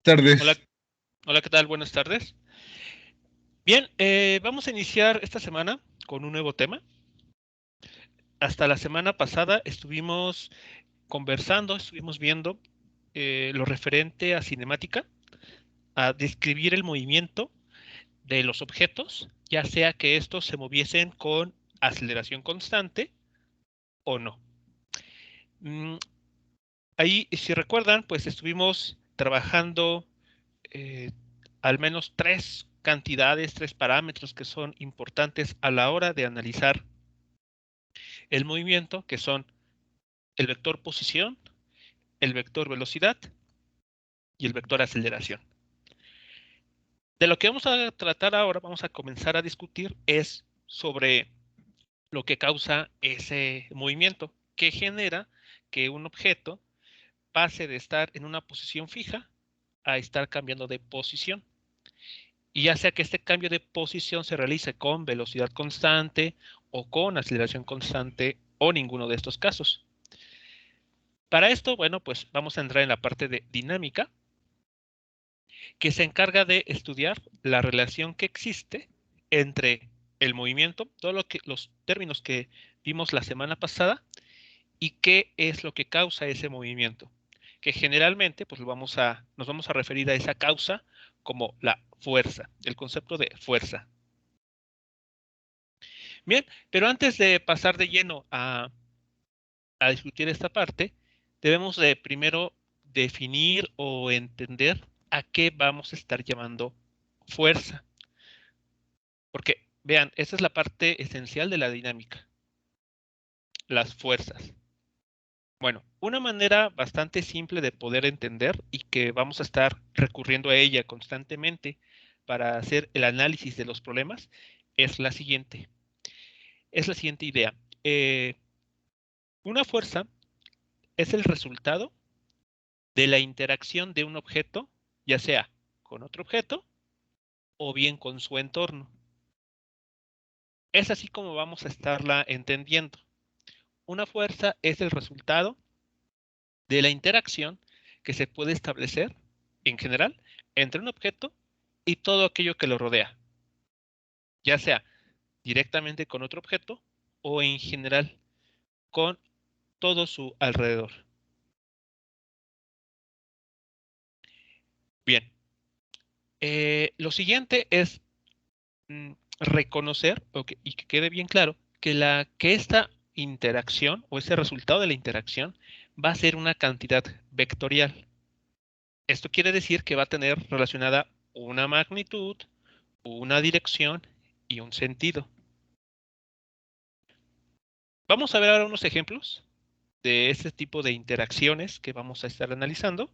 Hola, tardes. hola, ¿qué tal? Buenas tardes. Bien, vamos a iniciar esta semana con un nuevo tema. Hasta la semana pasada estuvimos conversando, estuvimos viendo lo referente a cinemática, a describir el movimiento de los objetos, ya sea que estos se moviesen con aceleración constante o no. Mm, Ahí, si recuerdan, pues estuvimos trabajando eh, al menos tres cantidades, tres parámetros que son importantes a la hora de analizar el movimiento, que son el vector posición, el vector velocidad y el vector aceleración. De lo que vamos a tratar ahora, vamos a comenzar a discutir es sobre lo que causa ese movimiento, que genera que un objeto pase de estar en una posición fija a estar cambiando de posición. Y ya sea que este cambio de posición se realice con velocidad constante o con aceleración constante o ninguno de estos casos. Para esto, bueno, pues vamos a entrar en la parte de dinámica, que se encarga de estudiar la relación que existe entre el movimiento, los términos que vimos la semana pasada, y qué es lo que causa ese movimiento. Que generalmente pues nos vamos a referir a esa causa como la fuerza, el concepto de fuerza. Bien, pero antes de pasar de lleno a discutir esta parte, debemos de primero definir o entender a qué vamos a estar llamando fuerza. Porque, vean, esa es la parte esencial de la dinámica, las fuerzas. Bueno, una manera bastante simple de poder entender y que vamos a estar recurriendo a ella constantemente para hacer el análisis de los problemas es la siguiente. Es la siguiente idea. Una fuerza es el resultado de la interacción de un objeto, ya sea con otro objeto o bien con su entorno. Es así como vamos a estarla entendiendo. Una fuerza es el resultado de la interacción que se puede establecer, en general, entre un objeto y todo aquello que lo rodea, ya sea directamente con otro objeto o en general con todo su alrededor. Bien, lo siguiente es reconocer y que quede bien claro que esta interacción o ese resultado de la interacción va a ser una cantidad vectorial. Esto quiere decir que va a tener relacionada una magnitud, una dirección y un sentido. Vamos a ver ahora unos ejemplos de este tipo de interacciones que vamos a estar analizando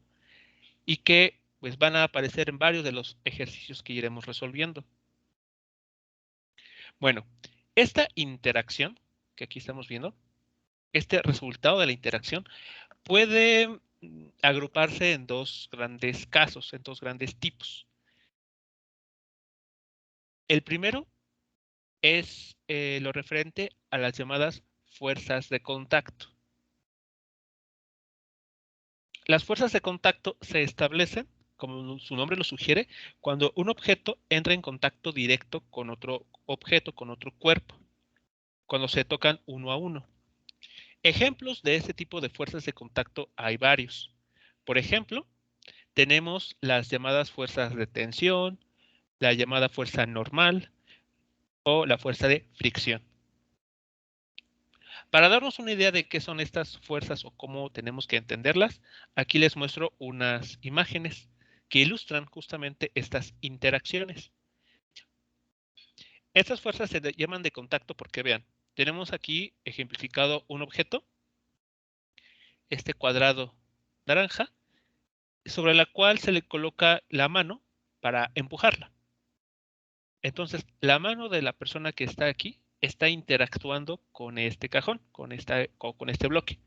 y que pues van a aparecer en varios de los ejercicios que iremos resolviendo. Bueno, esta interacción que aquí estamos viendo, este resultado de la interacción puede agruparse en dos grandes casos, en dos grandes tipos. El primero es lo referente a las llamadas fuerzas de contacto. Las fuerzas de contacto se establecen, como su nombre lo sugiere, cuando un objeto entra en contacto directo con otro objeto, con otro cuerpo, cuando se tocan uno a uno. Ejemplos de este tipo de fuerzas de contacto hay varios. Por ejemplo, tenemos las llamadas fuerzas de tensión, la llamada fuerza normal o la fuerza de fricción. Para darnos una idea de qué son estas fuerzas o cómo tenemos que entenderlas, aquí les muestro unas imágenes que ilustran justamente estas interacciones. Estas fuerzas se llaman de contacto porque vean, tenemos aquí ejemplificado un objeto, este cuadrado naranja, sobre la cual se le coloca la mano para empujarla. Entonces, la mano de la persona que está aquí está interactuando con este cajón, con este bloque.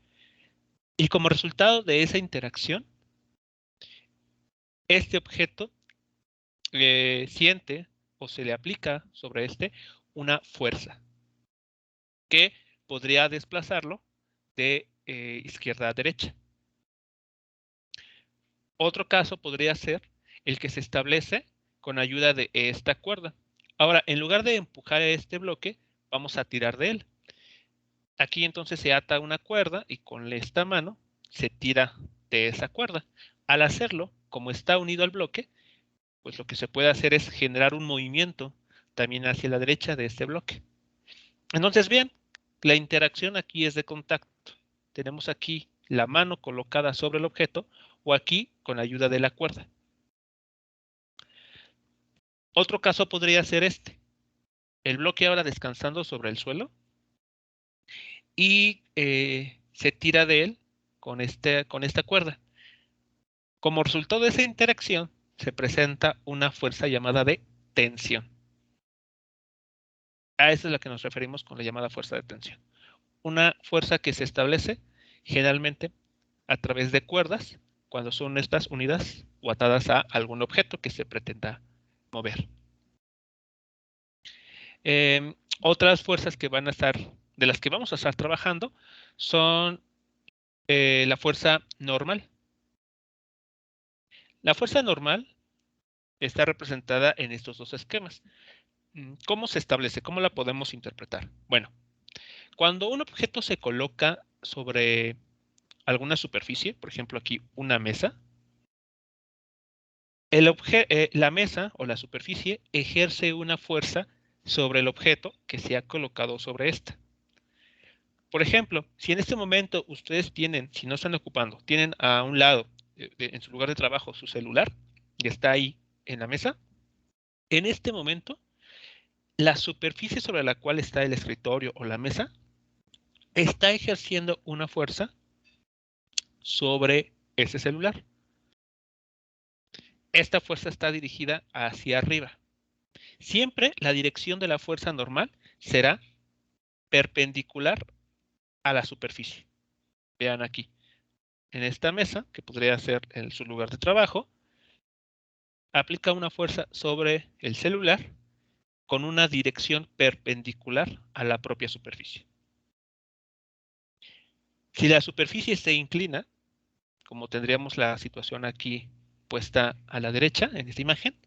Y como resultado de esa interacción, este objeto siente o se le aplica sobre este una fuerza que podría desplazarlo de izquierda a derecha. Otro caso podría ser el que se establece con ayuda de esta cuerda. Ahora, en lugar de empujar este bloque, vamos a tirar de él. Aquí entonces se ata una cuerda y con esta mano se tira de esa cuerda. Al hacerlo, como está unido al bloque, pues lo que se puede hacer es generar un movimiento también hacia la derecha de este bloque. Entonces, bien, la interacción aquí es de contacto. Tenemos aquí la mano colocada sobre el objeto o aquí con la ayuda de la cuerda. Otro caso podría ser este. El bloque ahora descansando sobre el suelo y se tira de él con esta cuerda. Como resultado de esa interacción, se presenta una fuerza llamada de tensión. A eso es a la que nos referimos con la llamada fuerza de tensión. Una fuerza que se establece generalmente a través de cuerdas cuando son estas unidas o atadas a algún objeto que se pretenda mover. Otras fuerzas que van a estar, de las que vamos a estar trabajando, son la fuerza normal. La fuerza normal está representada en estos dos esquemas. ¿Cómo se establece? ¿Cómo la podemos interpretar? Bueno, cuando un objeto se coloca sobre alguna superficie, por ejemplo aquí una mesa, la mesa o la superficie ejerce una fuerza sobre el objeto que se ha colocado sobre esta. Por ejemplo, si en este momento ustedes tienen, si no están ocupando, tienen a un lado, en su lugar de trabajo, su celular, y está ahí en la mesa, en este momento, la superficie sobre la cual está el escritorio o la mesa está ejerciendo una fuerza sobre ese celular. Esta fuerza está dirigida hacia arriba. Siempre la dirección de la fuerza normal será perpendicular a la superficie. Vean aquí, en esta mesa, que podría ser en su lugar de trabajo, aplica una fuerza sobre el celular con una dirección perpendicular a la propia superficie. Si la superficie se inclina, como tendríamos la situación aquí puesta a la derecha en esta imagen,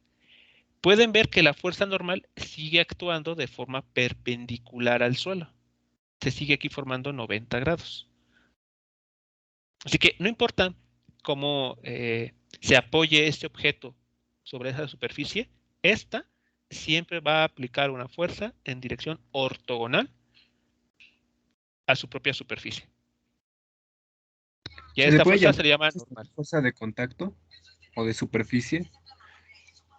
pueden ver que la fuerza normal sigue actuando de forma perpendicular al suelo. Se sigue aquí formando 90 grados. Así que no importa cómo se apoye este objeto sobre esa superficie, esta siempre va a aplicar una fuerza en dirección ortogonal a su propia superficie. Y a ¿Se le esta puede fuerza llamar se le llama normal. fuerza de contacto o de superficie?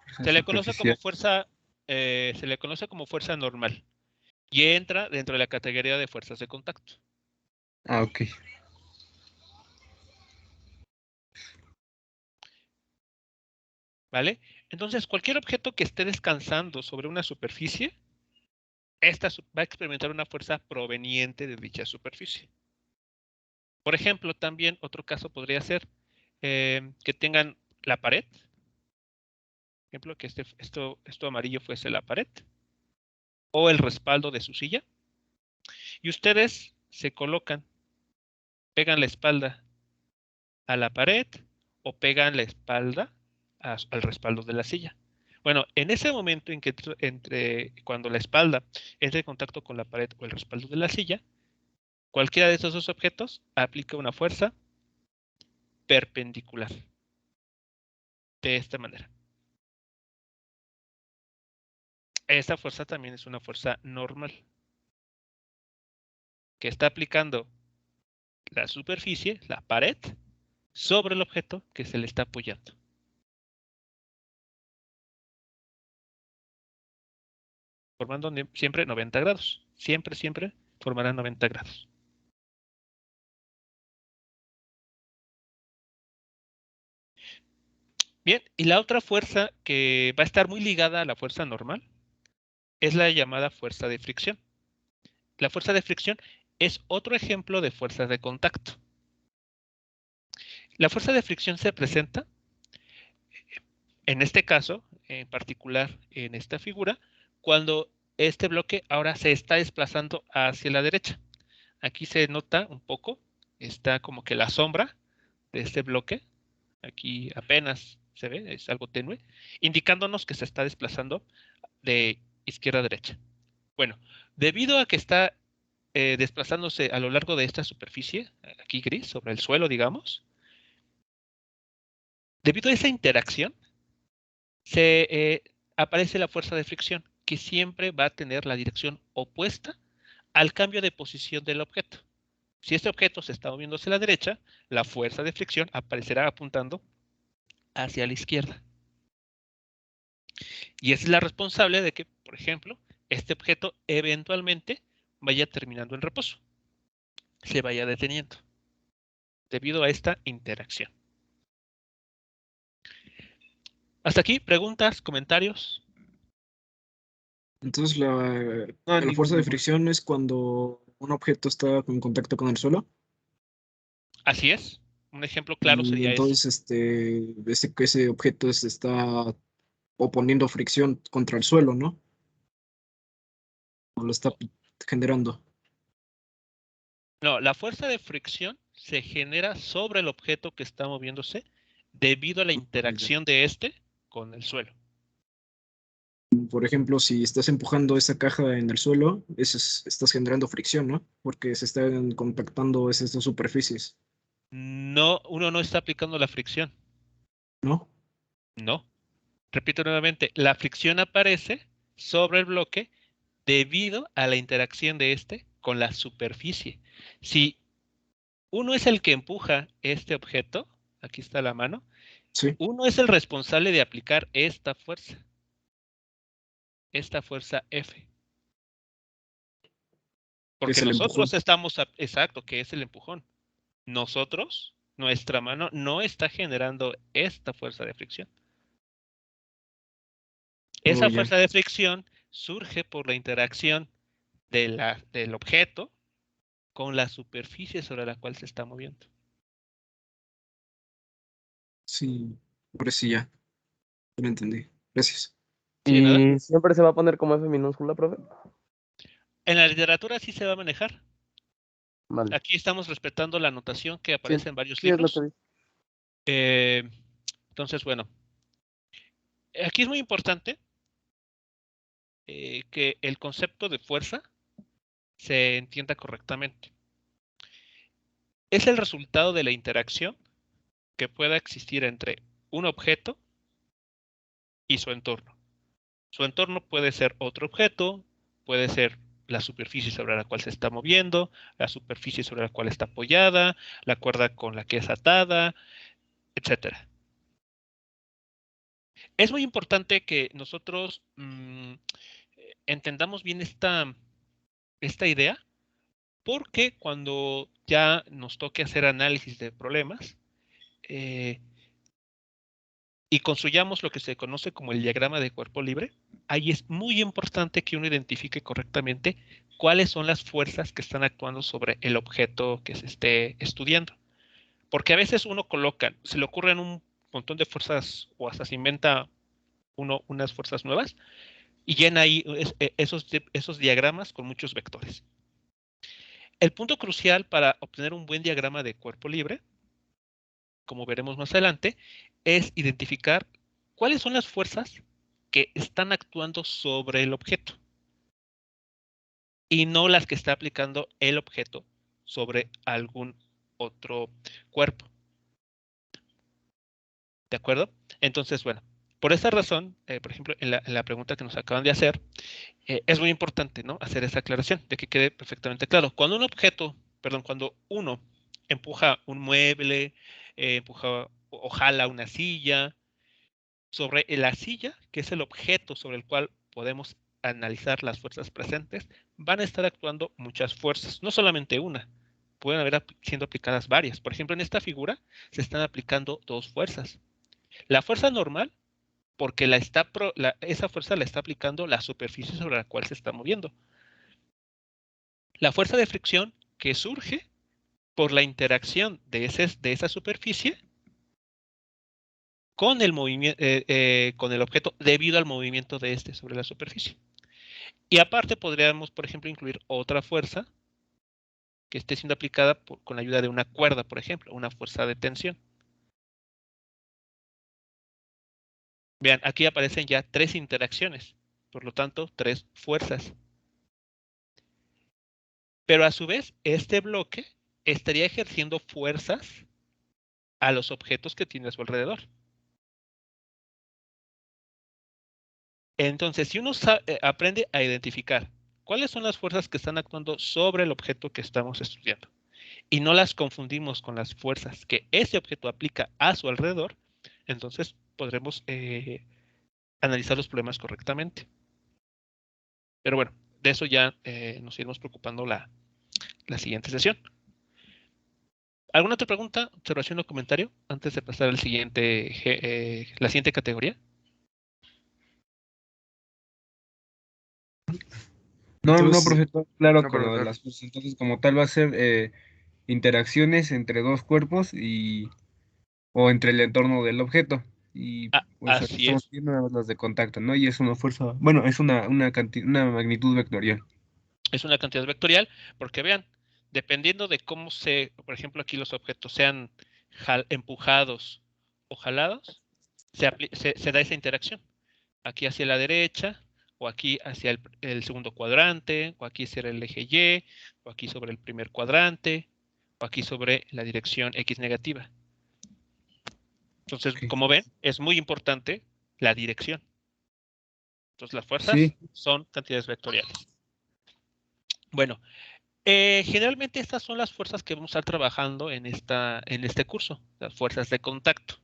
Fuerza Se le conoce como superficial. fuerza, se le conoce como fuerza normal y entra dentro de la categoría de fuerzas de contacto. Ah, ok. ¿Vale? Entonces, cualquier objeto que esté descansando sobre una superficie, esta va a experimentar una fuerza proveniente de dicha superficie. Por ejemplo, también otro caso podría ser que tengan la pared. Por ejemplo, que esto amarillo fuese la pared o el respaldo de su silla. Y ustedes se colocan, pegan la espalda a la pared o pegan la espalda al respaldo de la silla. Bueno, en ese momento en que cuando la espalda entra en contacto con la pared o el respaldo de la silla, cualquiera de estos dos objetos aplica una fuerza perpendicular. De esta manera. Esta fuerza también es una fuerza normal que está aplicando la superficie, la pared, sobre el objeto que se le está apoyando. Formando siempre 90 grados. Siempre formará 90 grados. Bien, y la otra fuerza que va a estar muy ligada a la fuerza normal es la llamada fuerza de fricción. La fuerza de fricción es otro ejemplo de fuerza de contacto. La fuerza de fricción se presenta, en este caso, en particular en esta figura, cuando este bloque ahora se está desplazando hacia la derecha. Aquí se nota un poco, está como que la sombra de este bloque aquí apenas se ve, es algo tenue, indicándonos que se está desplazando de izquierda a derecha. Bueno, debido a que está desplazándose a lo largo de esta superficie, aquí gris, sobre el suelo, digamos, debido a esa interacción, se aparece la fuerza de fricción, que siempre va a tener la dirección opuesta al cambio de posición del objeto. Si este objeto se está moviendo hacia la derecha, la fuerza de fricción aparecerá apuntando hacia la izquierda. Y esa es la responsable de que, por ejemplo, este objeto eventualmente vaya terminando en reposo, se vaya deteniendo, debido a esta interacción. Hasta aquí, preguntas, comentarios. Entonces, No, la fuerza de ninguno. fricción es cuando un objeto está en contacto con el suelo. Así es. Un ejemplo claro Y sería ese. entonces ese objeto se está oponiendo fricción contra el suelo, ¿no? O lo está generando. No, la fuerza de fricción se genera sobre el objeto que está moviéndose debido a la Ya. interacción de este con el suelo. Por ejemplo, si estás empujando esa caja en el suelo, estás generando fricción, ¿no? Porque se están compactando esas dos superficies, No, uno no está aplicando la fricción. ¿no? No. Repito nuevamente, la fricción aparece sobre el bloque debido a la interacción de este con la superficie. Si uno es el que empuja este objeto, aquí está la mano, Sí, uno es el responsable de aplicar esta fuerza F. que Porque es el nosotros empujón. estamos, exacto, que es el empujón. Nosotros, nuestra mano no está generando esta fuerza de fricción. Oh, Esa ya. fuerza de fricción surge por la interacción del objeto con la superficie sobre la cual se está moviendo. Sí, ahora sí ya lo entendí. Gracias. ¿Sí, de nada? ¿Y siempre se va a poner como F minúscula, profe? En la literatura sí se va a manejar. Vale. Aquí estamos respetando la notación que Sí, aparece en varios sí es lo que libros. dice. Eh, entonces, bueno, aquí es muy importante que el concepto de fuerza se entienda correctamente. Es el resultado de la interacción que pueda existir entre un objeto y su entorno. Su entorno puede ser otro objeto, puede ser la superficie sobre la cual se está moviendo, la superficie sobre la cual está apoyada, la cuerda con la que es atada, etcétera. Es muy importante que nosotros entendamos bien esta idea, porque cuando ya nos toque hacer análisis de problemas eh, y construyamos lo que se conoce como el diagrama de cuerpo libre, ahí es muy importante que uno identifique correctamente cuáles son las fuerzas que están actuando sobre el objeto que se esté estudiando. Porque a veces uno coloca, se le ocurren un montón de fuerzas o hasta se inventa unas fuerzas nuevas y llena ahí esos diagramas con muchos vectores. El punto crucial para obtener un buen diagrama de cuerpo libre, como veremos más adelante, es identificar cuáles son las fuerzas que están actuando sobre el objeto y no las que está aplicando el objeto sobre algún otro cuerpo. ¿De acuerdo? Entonces, bueno, por esa razón, por ejemplo, en la pregunta que nos acaban de hacer, es muy importante, ¿no? Hacer esa aclaración, de que quede perfectamente claro. Cuando uno empuja un mueble, empuja o jala una silla, sobre la silla, que es el objeto sobre el cual podemos analizar las fuerzas presentes, van a estar actuando muchas fuerzas, no solamente una, pueden haber siendo aplicadas varias. Por ejemplo, en esta figura se están aplicando dos fuerzas. La fuerza normal, porque esa fuerza la está aplicando la superficie sobre la cual se está moviendo. La fuerza de fricción que surge por la interacción de esa superficie con el objeto debido al movimiento de este sobre la superficie. Y aparte podríamos, por ejemplo, incluir otra fuerza que esté siendo aplicada con la ayuda de una cuerda, por ejemplo, una fuerza de tensión. Vean, aquí aparecen ya 3 interacciones, por lo tanto, 3 fuerzas. Pero a su vez, este bloque estaría ejerciendo fuerzas a los objetos que tiene a su alrededor. Entonces, si uno aprende a identificar cuáles son las fuerzas que están actuando sobre el objeto que estamos estudiando y no las confundimos con las fuerzas que ese objeto aplica a su alrededor, entonces podremos analizar los problemas correctamente. Pero bueno, de eso ya nos iremos preocupando la siguiente sesión. ¿Alguna otra pregunta, observación o comentario antes de pasar al siguiente, la siguiente categoría? No, Entonces, profesor, claro, no, con lo de profesor. las fuerzas. Entonces, como tal, va a ser interacciones entre dos cuerpos o entre el entorno del objeto. Y pues aquí Así estamos es. viendo nada más las de contacto, ¿no? Y es una fuerza, bueno, es una magnitud vectorial. Es una cantidad vectorial, porque vean, dependiendo de cómo por ejemplo, aquí los objetos sean empujados o jalados, se da esa interacción. Aquí hacia la derecha, o aquí hacia el segundo cuadrante, o aquí hacia el eje Y, o aquí sobre el primer cuadrante, o aquí sobre la dirección X negativa. Entonces, Ok. como ven, es muy importante la dirección. Entonces, las fuerzas Sí, son cantidades vectoriales. Bueno, generalmente estas son las fuerzas que vamos a estar trabajando en este curso, las fuerzas de contacto.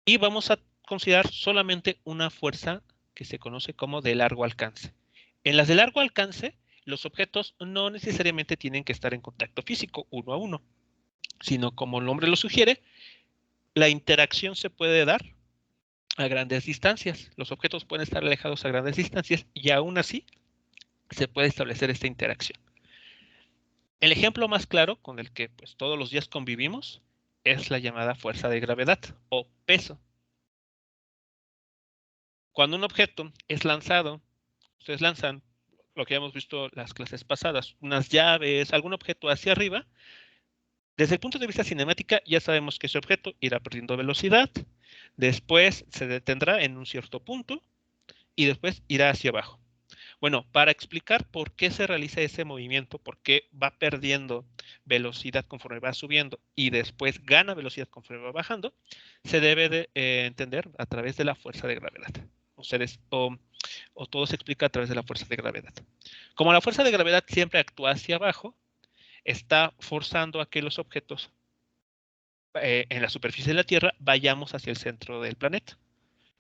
Y vamos a considerar solamente una fuerza que se conoce como de largo alcance. En las de largo alcance, los objetos no necesariamente tienen que estar en contacto físico uno a uno, sino como el nombre lo sugiere, la interacción se puede dar a grandes distancias. Los objetos pueden estar alejados a grandes distancias y aún así se puede establecer esta interacción. El ejemplo más claro con el que pues, todos los días convivimos es la llamada fuerza de gravedad o peso. Cuando un objeto es lanzado, ustedes lanzan lo que ya hemos visto las clases pasadas, unas llaves, algún objeto hacia arriba. Desde el punto de vista cinemática ya sabemos que ese objeto irá perdiendo velocidad, después se detendrá en un cierto punto y después irá hacia abajo. Bueno, para explicar por qué se realiza ese movimiento, por qué va perdiendo velocidad conforme va subiendo y después gana velocidad conforme va bajando, se debe de entender a través de la fuerza de gravedad. O todo se explica a través de la fuerza de gravedad. Como la fuerza de gravedad siempre actúa hacia abajo, está forzando a que los objetos en la superficie de la Tierra vayamos hacia el centro del planeta.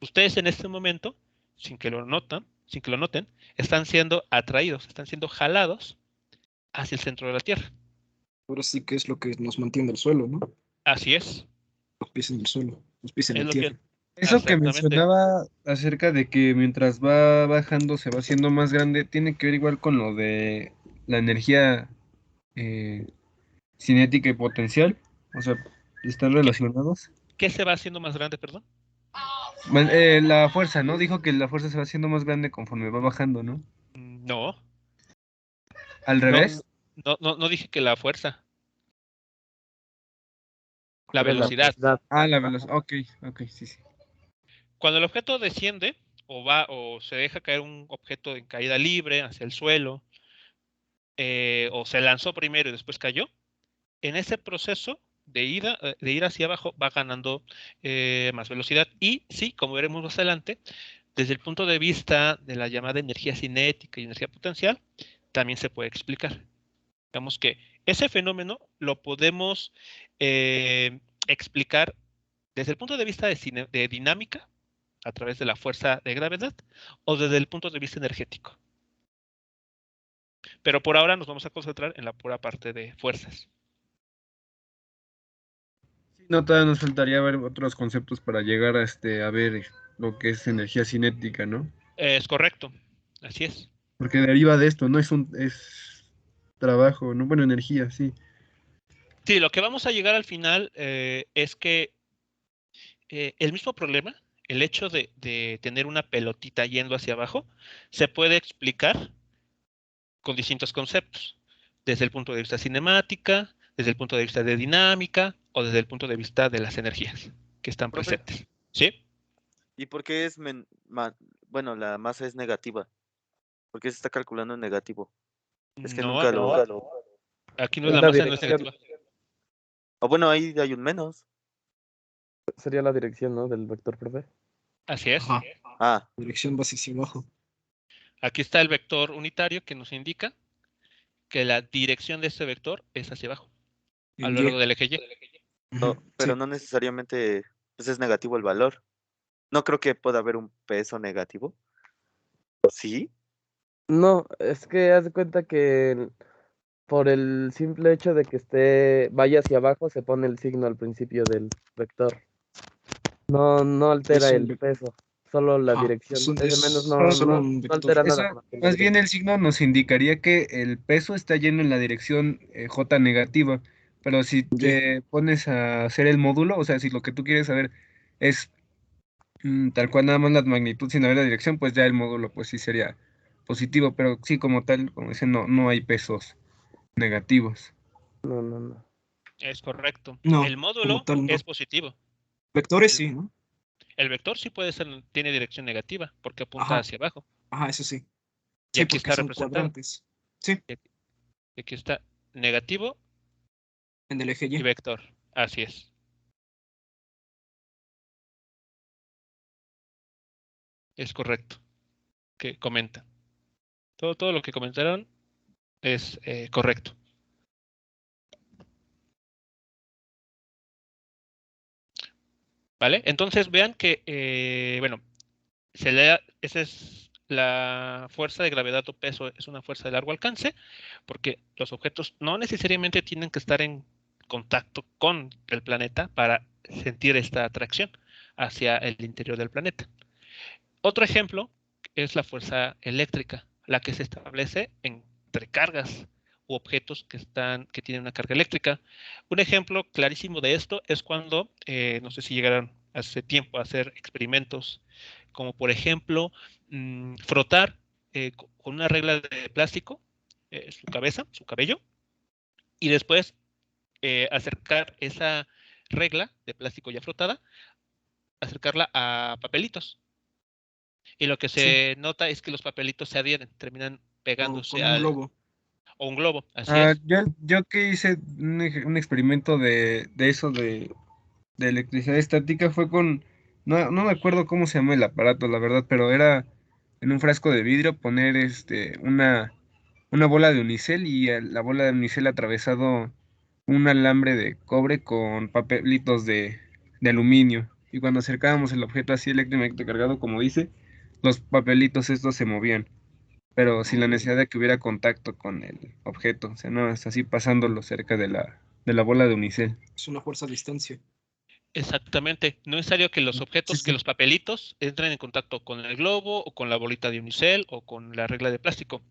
Ustedes en este momento, sin que lo noten, están siendo atraídos, están siendo jalados hacia el centro de la Tierra. Ahora sí que es lo que nos mantiene el suelo, ¿no? Así es. Los pies en el suelo, los pies en Es la lo que tierra. eso que exactamente. mencionaba acerca de que mientras va bajando se va haciendo más grande, tiene que ver igual con lo de la energía eh, cinética y potencial. O sea, están ¿Qué, relacionados. qué se va haciendo más grande, perdón? La fuerza, ¿no? Dijo que la fuerza se va haciendo más grande conforme va bajando, ¿no? No, Al no, revés. no dije que la fuerza, la Sobre la velocidad. velocidad. Ah, la Ajá. velocidad. Ok, ok, sí, sí. Cuando el objeto desciende o se deja caer un objeto en caída libre hacia el suelo, o se lanzó primero y después cayó, en ese proceso de ir hacia abajo va ganando más velocidad. Y sí, como veremos más adelante, desde el punto de vista de la llamada energía cinética y energía potencial, también se puede explicar. Digamos que ese fenómeno lo podemos explicar desde el punto de vista de dinámica, a través de la fuerza de gravedad, o desde el punto de vista energético. Pero por ahora nos vamos a concentrar en la pura parte de fuerzas. Sí, no, todavía nos faltaría ver otros conceptos para llegar a ver lo que es energía cinética, ¿no? Es correcto, así es. Porque deriva de esto, ¿no? Es trabajo, ¿no? Bueno, energía, sí. Sí, lo que vamos a llegar al final es que el mismo problema, el hecho de tener una pelotita yendo hacia abajo, se puede explicar con distintos conceptos, desde el punto de vista cinemática, desde el punto de vista de dinámica o desde el punto de vista de las energías que están Profe, presentes. ¿Sí? ¿Y por qué es bueno, la masa es negativa? ¿Por qué se está calculando en negativo? Es que No, nunca lo... aquí no es Es la la masa, no es dirección, negativa. O bueno, ahí hay un menos. sería la dirección, ¿no? Del vector, profe. Así es. Ajá. Ah, Dirección va hacia abajo. Aquí está el vector unitario que nos indica que la dirección de este vector es hacia abajo, a En lo largo Y. del eje Y. no, Ujú, pero sí. no necesariamente pues es negativo el valor. No creo que pueda haber un peso negativo. ¿O sí? No, es que haz de cuenta que por el simple hecho de que vaya hacia abajo, se pone el signo al principio del vector. No altera Es un el vector. peso, solo la Ajá. dirección. Ese menos no, No, Solo no, un no vector. altera eso, nada más que la más bien dirección. el signo nos indicaría que el peso está yendo en la dirección J negativa, pero si Y. te pones a hacer el módulo, o sea, si lo que tú quieres saber es tal cual nada más la magnitud sin haber la dirección, pues ya el módulo pues sí sería positivo, pero sí como tal, como dicen, no hay pesos negativos. No. Es correcto. No, El como módulo tal, es no. positivo. Vectores El, sí, ¿no? el vector sí puede ser, tiene dirección negativa porque apunta Ajá. hacia abajo. Ajá, eso sí. Y Sí, aquí porque está son representado. cuadrantes. Sí, Y aquí está negativo en el eje y Y. vector. Así es. Es correcto. Que comenta. Todo lo que comentaron es correcto. ¿Vale? Entonces vean que, bueno, esa es la fuerza de gravedad o peso, es una fuerza de largo alcance, porque los objetos no necesariamente tienen que estar en contacto con el planeta para sentir esta atracción hacia el interior del planeta. Otro ejemplo es la fuerza eléctrica, la que se establece entre cargas u objetos que tienen una carga eléctrica. Un ejemplo clarísimo de esto es cuando, no sé si llegaron hace tiempo a hacer experimentos, como por ejemplo frotar con una regla de plástico su cabeza, su cabello, y después acercar esa regla de plástico ya frotada, acercarla a papelitos. Y lo que Sí. se nota es que los papelitos se adhieren, terminan O pegándose con un globo. o un globo, así Ah, es. yo que hice un experimento de eso de electricidad estática fue con, no me acuerdo cómo se llama el aparato, la verdad, pero era en un frasco de vidrio poner una bola de unicel y a la bola de unicel atravesado un alambre de cobre con papelitos de aluminio. Y cuando acercábamos el objeto así eléctricamente cargado, como dice, los papelitos estos se movían, pero sin la necesidad de que hubiera contacto con el objeto, o sea, no es así pasándolo cerca de la bola de unicel. Es una fuerza a distancia. Exactamente. No es necesario que los Sí, objetos, que sí. los papelitos entren en contacto con el globo o con la bolita de unicel o con la regla de plástico.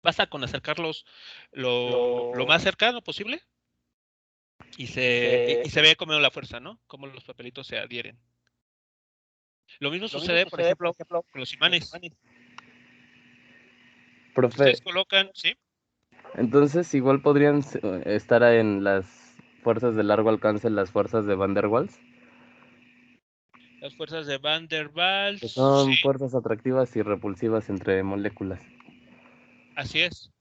Basta con acercarlos lo más cercano posible y se ve como la fuerza, ¿no? Cómo los papelitos se adhieren. Lo mismo sucede, por ejemplo, con los imanes. Profe, Ustedes colocan, ¿sí? entonces igual podrían estar en las fuerzas de largo alcance, las fuerzas de Van der Waals, Las fuerzas de Van der que Waals, sí, son fuerzas atractivas y repulsivas entre moléculas. así es.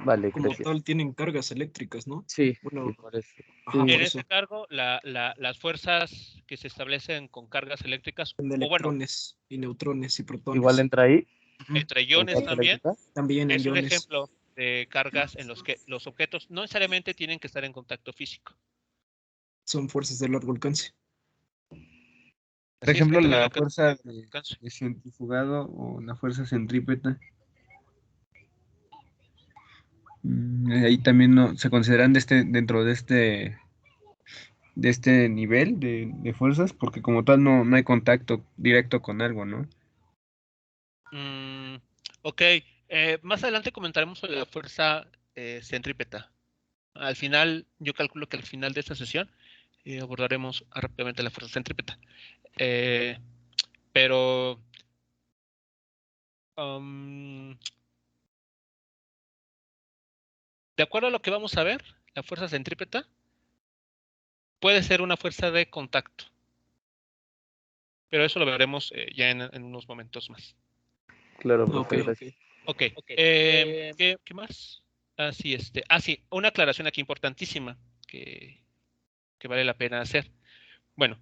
Vale, Como gracias. tal, tienen cargas eléctricas, ¿no? Sí, Bueno, por eso. ajá, Sí, por En eso. ese cargo, las fuerzas que se establecen con cargas eléctricas, De o bueno, electrones y neutrones y igual protones. entra ahí Ujú. entre con iones fuerza también, eléctrica. También en es un iones. ejemplo de cargas en los que los objetos no necesariamente tienen que estar en contacto físico. Son fuerzas de largo alcance. Por Así es, ejemplo, entran en la la fuerza categoría de alcance. de centrifugado o la fuerza centrípeta, ahí también no, se consideran dentro de este nivel de fuerzas, porque como tal no hay contacto directo con algo, ¿no? Mm, ok, más adelante comentaremos sobre la fuerza centrípeta. Al final, yo calculo que al final de esta sesión abordaremos rápidamente la fuerza centrípeta. Eh, pero um, de acuerdo a lo que vamos a ver, la fuerza centrípeta puede ser una fuerza de contacto. pero eso lo veremos ya en unos momentos más. Claro, Ok, profe, gracias. Ok, ¿qué más? Sí, una aclaración aquí importantísima que vale la pena hacer. Bueno,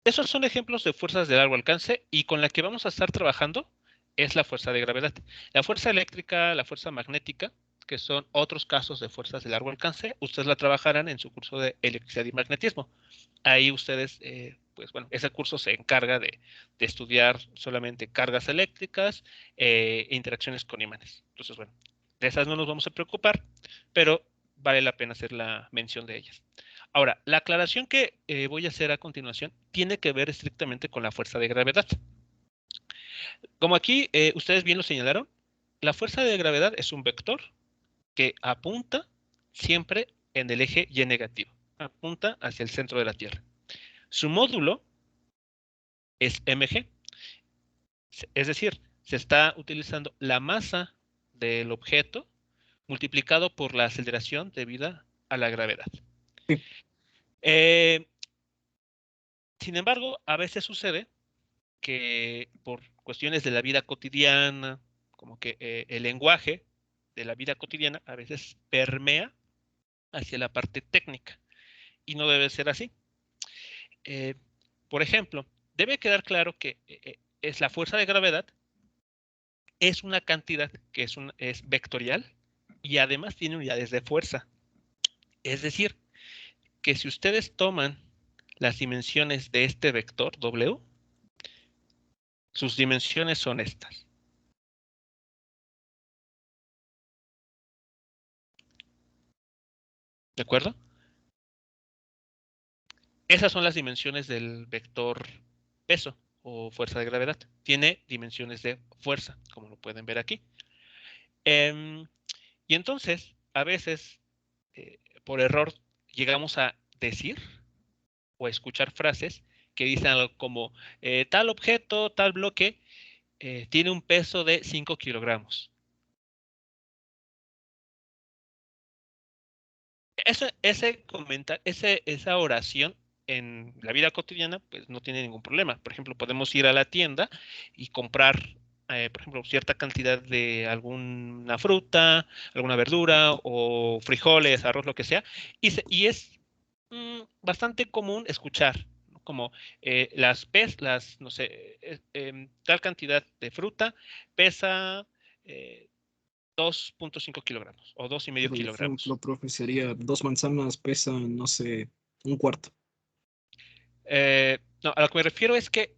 esos son ejemplos de fuerzas de largo alcance y con la que vamos a estar trabajando es la fuerza de gravedad. La fuerza eléctrica, la fuerza magnética, que son otros casos de fuerzas de largo alcance, ustedes la trabajarán en su curso de electricidad y magnetismo. Ahí ustedes, pues bueno, ese curso se encarga de estudiar solamente cargas eléctricas e interacciones con imanes. Entonces, bueno, de esas no nos vamos a preocupar, pero vale la pena hacer la mención de ellas. Ahora, la aclaración que voy a hacer a continuación tiene que ver estrictamente con la fuerza de gravedad. Como aquí ustedes bien lo señalaron, la fuerza de gravedad es un vector que apunta siempre en el eje Y negativo, apunta hacia el centro de la Tierra. Su módulo es mg, es decir, se está utilizando la masa del objeto multiplicado por la aceleración debida a la gravedad. Sí. Sin embargo, a veces sucede que por cuestiones de la vida cotidiana, como que el lenguaje de la vida cotidiana a veces permea hacia la parte técnica y no debe ser así. Por ejemplo, debe quedar claro que es la fuerza de gravedad es una cantidad que es vectorial y además tiene unidades de fuerza. Es decir, que si ustedes toman las dimensiones de este vector W, sus dimensiones son estas. ¿De acuerdo? Esas son las dimensiones del vector peso o fuerza de gravedad. Tiene dimensiones de fuerza, como lo pueden ver aquí. Y entonces, a veces, por error, llegamos a decir o escuchar frases que dicen algo como tal objeto, tal bloque, tiene un peso de 5 kilogramos. Esa oración en la vida cotidiana, pues no tiene ningún problema. Por ejemplo, podemos ir a la tienda y comprar, por ejemplo, cierta cantidad de alguna fruta, alguna verdura o frijoles, arroz, lo que sea, y es bastante común escuchar, ¿no? Como no sé, tal cantidad de fruta pesa 2.5 kilogramos o 2,5 por ejemplo, kilogramos. profe, sería 2 manzanas pesan, no sé, un cuarto. No, a lo que me refiero es que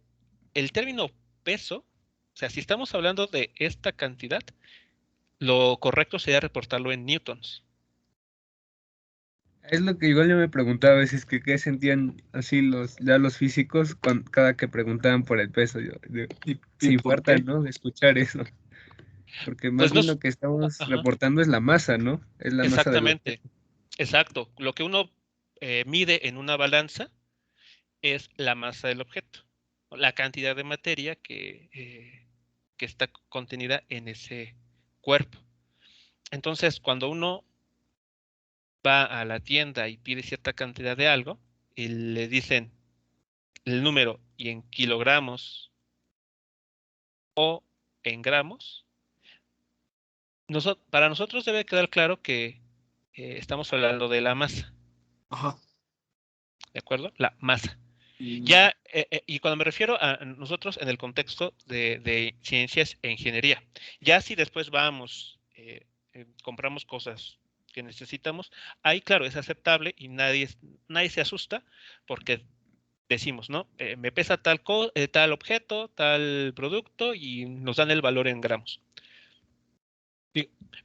el término peso, o sea, si estamos hablando de esta cantidad, lo correcto sería reportarlo en newtons. Es lo que igual yo me preguntaba a veces, que qué sentían así los físicos cada que preguntaban por el peso. ¿Y Se por qué? infartan, ¿no? De escuchar eso. Porque más Pues no, bien lo que estamos ajá, reportando es la masa, ¿no? Es la masa del exactamente, objeto. exacto. Lo que uno mide en una balanza es la masa del objeto, la cantidad de materia que está contenida en ese cuerpo. Entonces, cuando uno va a la tienda y pide cierta cantidad de algo y le dicen el número y en kilogramos o en gramos, para nosotros debe quedar claro que estamos hablando de la masa, Ajá. ¿de acuerdo? La masa. Y, Ya, y cuando me refiero a nosotros en el contexto de ciencias e ingeniería, ya si después vamos, compramos cosas que necesitamos, ahí claro, es aceptable y nadie se asusta porque decimos, ¿no? Me pesa tal objeto, tal producto y nos dan el valor en gramos.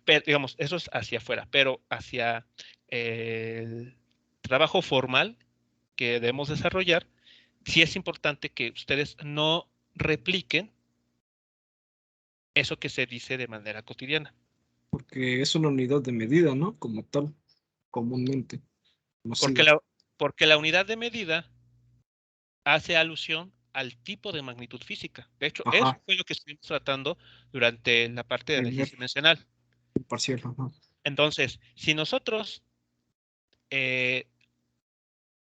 Pero, digamos, eso es hacia afuera, pero hacia el trabajo formal que debemos desarrollar, sí es importante que ustedes no repliquen eso que se dice de manera cotidiana. porque es una unidad de medida, ¿no? Como tal, comúnmente Porque conocida. la unidad de medida hace alusión al tipo de magnitud física. De hecho, eso Ajá. fue lo que estuvimos tratando durante la parte de Primer análisis dimensional. parcial, ajá. Entonces, si nosotros,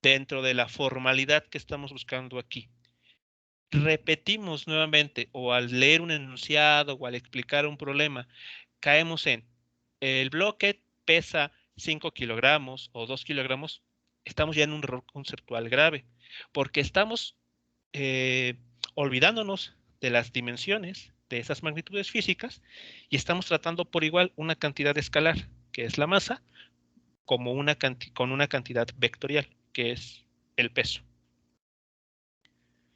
dentro de la formalidad que estamos buscando aquí, repetimos nuevamente o al leer un enunciado o al explicar un problema, caemos en el bloque pesa 5 kilogramos o 2 kilogramos, estamos ya en un error conceptual grave, porque estamos olvidándonos de las dimensiones de esas magnitudes físicas y estamos tratando por igual una cantidad escalar, que es la masa, como con una cantidad vectorial, que es el peso.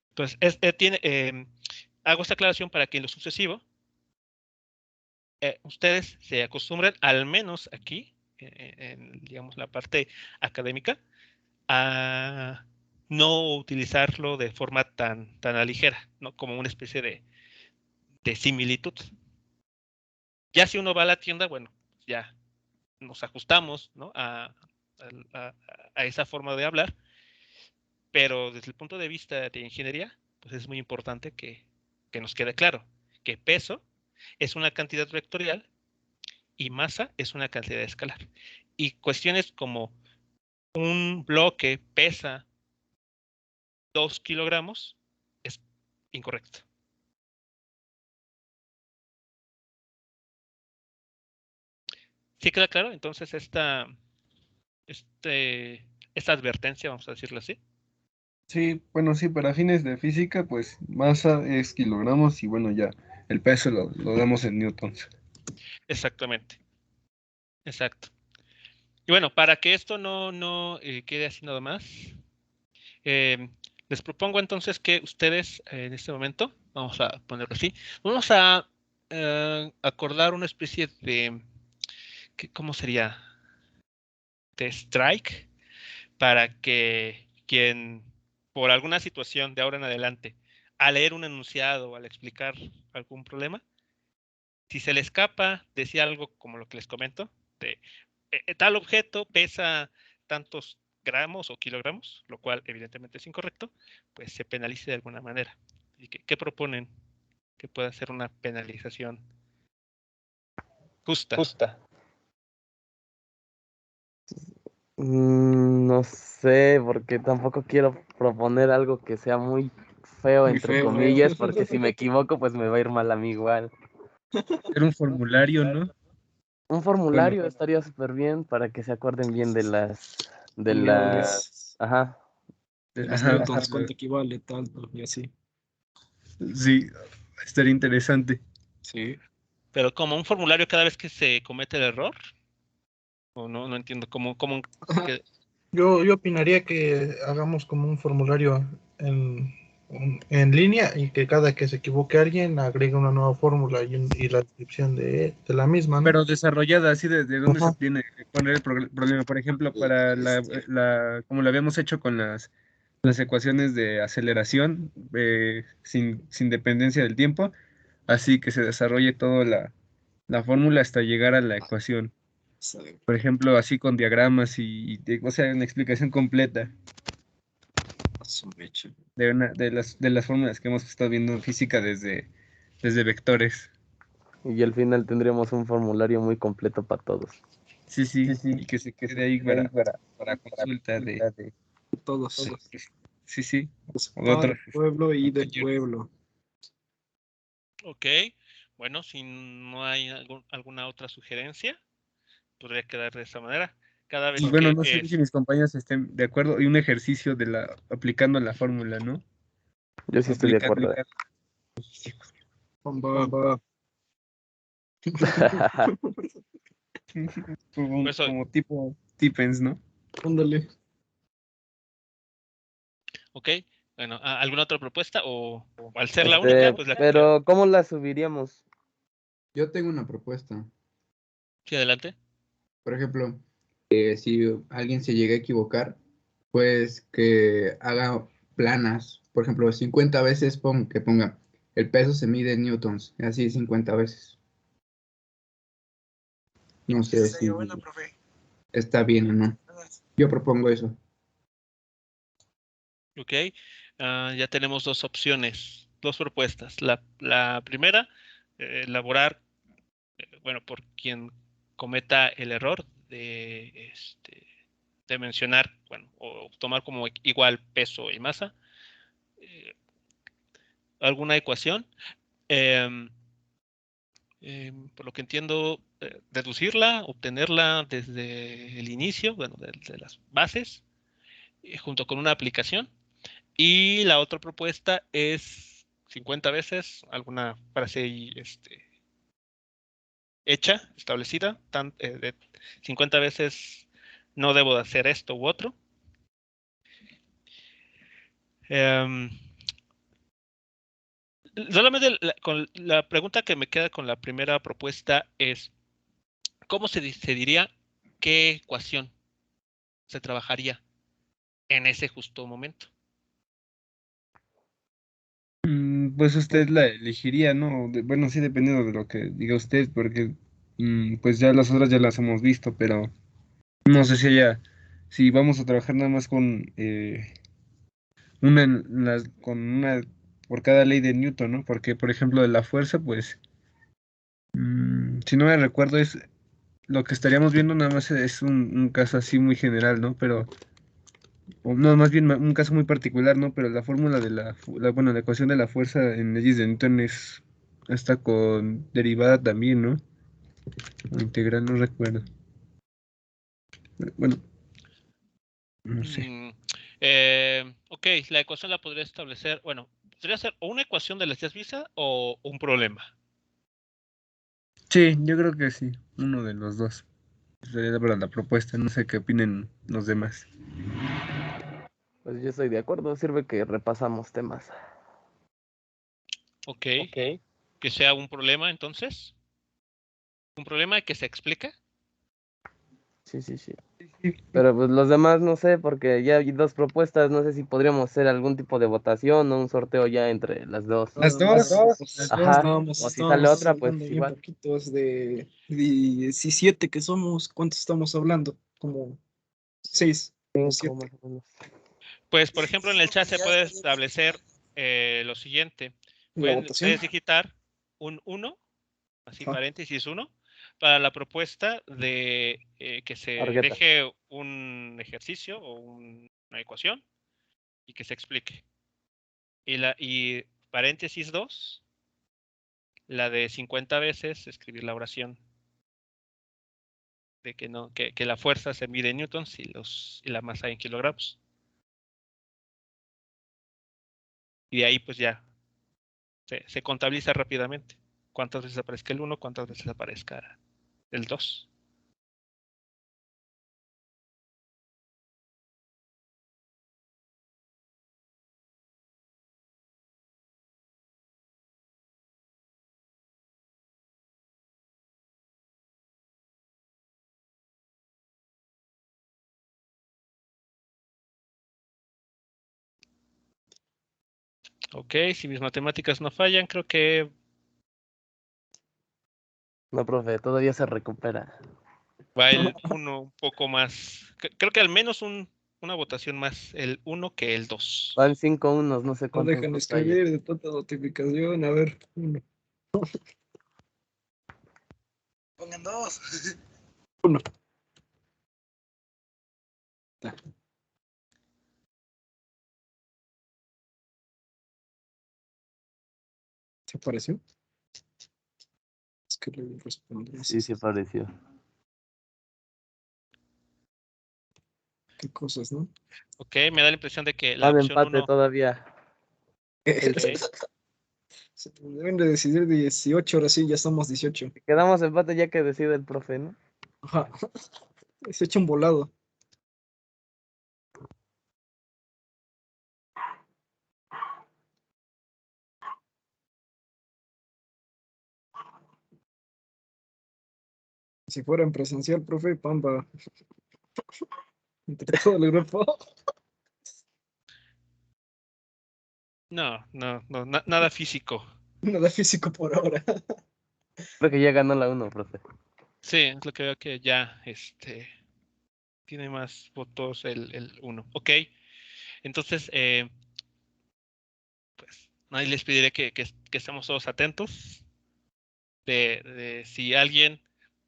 Entonces, hago esta aclaración para que en lo sucesivo ustedes se acostumbren, al menos aquí, en, digamos, la parte académica, a no utilizarlo de forma tan a la ligera, ¿no? Como una especie de similitud. Ya si uno va a la tienda, bueno, ya nos ajustamos, ¿no? a esa forma de hablar, pero desde el punto de vista de ingeniería, pues es muy importante que nos quede claro que peso es una cantidad vectorial y masa es una cantidad escalar. Y cuestiones como un bloque pesa 2 kilogramos es incorrecto. ¿Sí queda claro? Entonces esta advertencia, vamos a decirlo así. Sí, bueno, sí, para fines de física, pues masa es kilogramos y bueno, ya el peso lo damos en newtons. Exactamente. Exacto. Y bueno, para que esto no quede así nada más, les propongo entonces que ustedes en este momento, vamos a ponerlo así, vamos a acordar una especie de, ¿cómo sería? De strike para que quien por alguna situación de ahora en adelante, al leer un enunciado o al explicar algún problema, si se le escapa decir algo como lo que les comento, de tal objeto pesa tantos gramos o kilogramos, lo cual evidentemente es incorrecto, pues se penalice de alguna manera. ¿Y qué proponen que pueda ser una penalización justa? No sé, porque tampoco quiero proponer algo que sea muy feo, Muy entre feo. comillas, porque si me equivoco, pues me va a ir mal a mí igual. Era un formulario, ¿no? Un formulario estaría súper bien para que se acuerden bien de de Unidades. ajá. De los Ajá, newtons, cuánto equivale, tanto, y así. sí, estaría interesante. Sí. Pero como un formulario cada vez que se comete el error, o no entiendo cómo que, Yo opinaría que hagamos como un formulario en línea y que cada que se equivoque alguien agregue una nueva fórmula y la descripción de la misma, ¿no? Pero desarrollada, así de dónde se Ajá. tiene que poner el problema. Por ejemplo, para como lo habíamos hecho con las ecuaciones de aceleración sin dependencia del tiempo, así que se desarrolle toda la fórmula hasta llegar a la ecuación. Por ejemplo, así con diagramas o sea, una explicación completa de las fórmulas que hemos estado viendo en física desde vectores. Y al final tendríamos un formulario muy completo para todos. Sí, sí, y que se quede ahí para consulta de Todos. sí, sí, Es o de para otros el pueblo y del compañeros. pueblo. ok, bueno, si no hay alguna otra sugerencia, podría quedar de esa manera. Cada vez Y bueno, que no sé si mis compañeros estén de acuerdo, y un ejercicio aplicando la fórmula, ¿no? Yo sí estoy de acuerdo. Bomba. Pues, como tipo Tippens, ¿no? Ándale. ok, bueno, ¿alguna otra propuesta? O al ser la única, pues la que queda. Pero ¿cómo la subiríamos? Yo tengo una propuesta. Sí, adelante. Por ejemplo, si alguien se llega a equivocar, pues que haga planas. Por ejemplo, 50 veces que ponga el peso se mide en newtons, así 50 veces. No sé si está bien o no. Yo propongo eso. Ok, ya tenemos dos opciones, dos propuestas. La primera, elaborar, bueno, por quien cometa el error de mencionar, bueno, o tomar como igual peso y masa, alguna ecuación. Em, por lo que entiendo, deducirla, obtenerla desde el inicio, bueno, desde las bases, junto con una aplicación. Y la otra propuesta es 50 veces alguna frase hecha, establecida, de 50 veces no debo de hacer esto u otro. Em, solamente con la pregunta que me queda con la primera propuesta es, ¿cómo se diría qué ecuación se trabajaría en ese justo momento? Pues usted la elegiría, ¿no? Bueno, sí, dependiendo de lo que diga usted, porque pues ya las otras ya las hemos visto, pero no sé si vamos a trabajar nada más con con una por cada ley de Newton, ¿no? Porque, por ejemplo, de la fuerza, pues, si no me recuerdo, es lo que estaríamos viendo nada más es un caso así muy general, ¿no? Pero, o no, más bien un caso muy particular, ¿no? Pero la fórmula de bueno, la ecuación de la fuerza en leyes de Newton está con derivada también, ¿no? O integral, no recuerdo. Bueno, no sé. Ok, la ecuación la podría establecer, bueno, podría ser o una ecuación de las visa o un problema. Sí, yo creo que sí, uno de los dos. Sería para la propuesta, no sé qué opinen los demás. Pues yo estoy de acuerdo, sirve que repasamos temas. Ok, que sea un problema entonces. Un problema que se explica. Sí, sí, sí. Pero pues los demás no sé, porque ya hay dos propuestas, no sé si podríamos hacer algún tipo de votación o un sorteo ya entre las dos. Las Nada dos. más, pues, Ajá, o si sale estábamos otra, pues hablando bien igual. poquitos de 17 que somos. ¿Cuántos estamos hablando? Como 6 o 5 7. más o menos. Pues, por ejemplo, en el chat se puede establecer lo siguiente. La votación. Puedes digitar un 1, así Ajá. paréntesis 1, para la propuesta de que se Argueta. deje un ejercicio o una ecuación y que se explique. Y paréntesis 2, la de 50 veces escribir la oración de que no, que la fuerza se mide en newtons y la masa en kilogramos. Y de ahí pues ya se contabiliza rápidamente. Cuántas veces aparezca el 1, cuántas veces aparezca el 2. Ok, si mis matemáticas no fallan, creo que No, profe, todavía se recupera. va el 1 un poco más. Creo que al menos una votación más el 1 que el 2. Van 5 unos, no sé No cuántos dejan de nos haya. escribir de tanta notificación. A ver, uno. Pongan 2. Uno. ¿Se apareció? Es que le respondí. Sí, sí apareció. Qué cosas, ¿no? Ok, me da la impresión de que la Va de opción empate 1. todavía. Se deben de decidir 18, ahora sí, ya estamos 18. Quedamos empate ya que decide el profe, ¿no? Ajá. Se echa un volado. Si fuera en presencial, profe, pamba. Entre todo el grupo. No, nada físico. Nada físico por ahora. Creo que ya ganó la 1, profe. Sí, es lo que veo que ya tiene más votos el 1. Ok, entonces, pues ahí les pediré que estemos todos atentos de si alguien,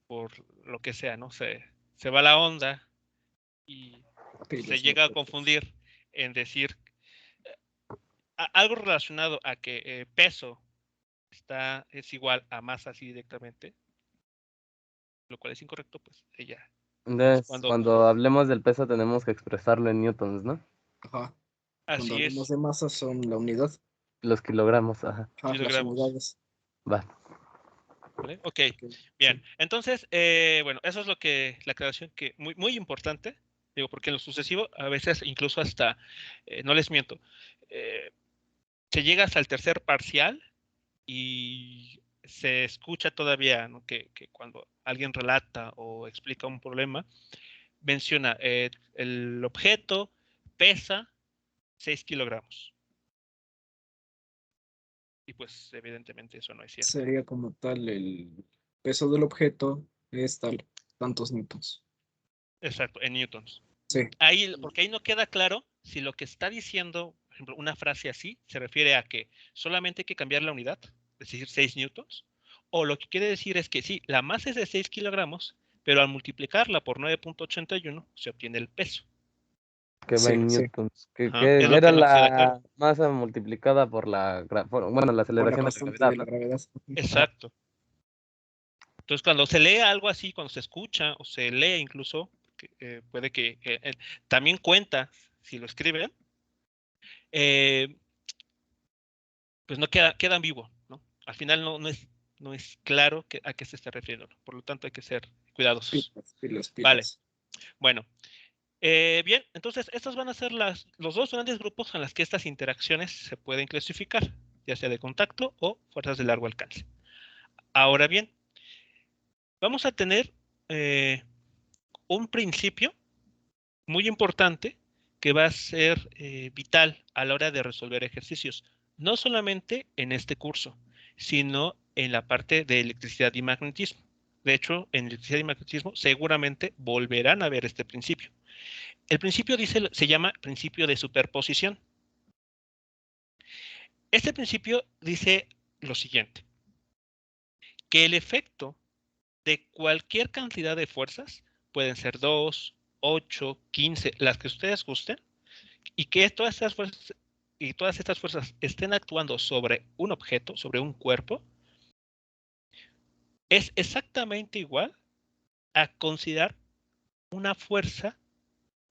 por lo que sea, ¿no? Se va la onda y se llega a confundir en decir algo relacionado a que peso es igual a masa así directamente, lo cual es incorrecto, pues ella. Entonces, Cuando- cuando hablemos del peso tenemos que expresarlo en newtons, ¿no? Ajá. Cuando Así hablamos es, de masa son la unidad. Los kilogramos, ajá. Ajá, las kilogramos. unidades. Va. ¿Vale? Ok, Ok, bien. sí. Entonces, bueno, eso es lo que la aclaración que muy, muy importante, digo, porque en lo sucesivo a veces incluso hasta, no les miento, se llega hasta el tercer parcial y se escucha todavía, ¿no? que cuando alguien relata o explica un problema, menciona el objeto pesa 6 kilogramos. Y pues evidentemente eso no es cierto. Sería como tal el peso del objeto es tal, tantos newtons. Exacto, en newtons. Sí. Ahí, porque ahí no queda claro si lo que está diciendo, por ejemplo, una frase así, se refiere a que solamente hay que cambiar la unidad, es decir, 6 newtons, o lo que quiere decir es que sí, la masa es de 6 kilogramos, pero al multiplicarla por 9.81 se obtiene el peso. Que va Sí, en sí. newtons. Que Ajá, es lo era que no queda claro. la masa multiplicada por la la Por la aceleración de la constante gravedad, de la ¿no? gravedad. Exacto. Entonces, cuando se lee algo así, cuando se escucha o se lee incluso, puede que también cuenta, si lo escriben, pues no queda en vivo, ¿no? Al final no es claro a qué se está refiriendo. Por lo tanto, hay que ser cuidadosos. Pilas. Vale, bueno. Bien, entonces estos van a ser los dos grandes grupos en los que estas interacciones se pueden clasificar, ya sea de contacto o fuerzas de largo alcance. Ahora bien, vamos a tener un principio muy importante que va a ser vital a la hora de resolver ejercicios, no solamente en este curso, sino en la parte de electricidad y magnetismo. De hecho, en electricidad y magnetismo seguramente volverán a ver este principio. El principio se llama principio de superposición. Este principio dice lo siguiente, que el efecto de cualquier cantidad de fuerzas, pueden ser 2, 8, 15, las que ustedes gusten, y que todas estas fuerzas estén actuando sobre un objeto, sobre un cuerpo, es exactamente igual a considerar una fuerza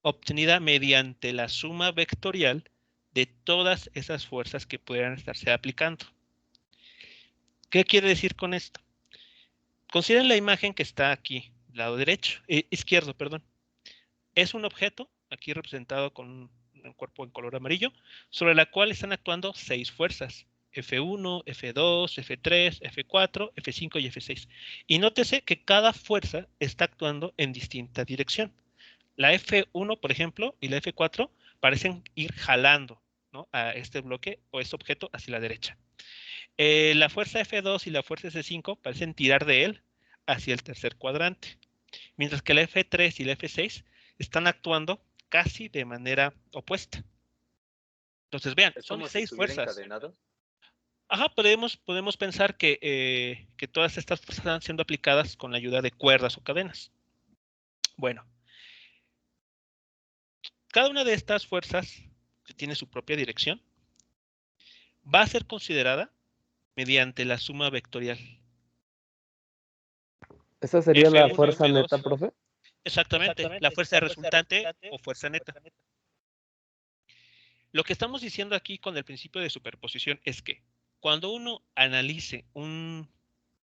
obtenida mediante la suma vectorial de todas esas fuerzas que pudieran estarse aplicando. ¿Qué quiere decir con esto? Consideren la imagen que está aquí, lado derecho, izquierdo, perdón. Es un objeto, aquí representado con un cuerpo en color amarillo, sobre la cual están actuando 6 fuerzas. F1, F2, F3, F4, F5 y F6. Y nótese que cada fuerza está actuando en distinta dirección. La F1, por ejemplo, y la F4 parecen ir jalando, ¿no?, a este bloque o este objeto hacia la derecha. La fuerza F2 y la fuerza F5 parecen tirar de él hacia el tercer cuadrante, mientras que la F3 y la F6 están actuando casi de manera opuesta. Entonces, vean, Es son como si 6 estuviera fuerzas. encadenado. Ajá, podemos pensar que todas estas fuerzas están siendo aplicadas con la ayuda de cuerdas o cadenas. Bueno, cada una de estas fuerzas, que tiene su propia dirección, va a ser considerada mediante la suma vectorial. ¿Esa sería la F1, fuerza F2, neta, profe? exactamente, la fuerza resultante o fuerza neta. Lo que estamos diciendo aquí con el principio de superposición es que cuando uno analice un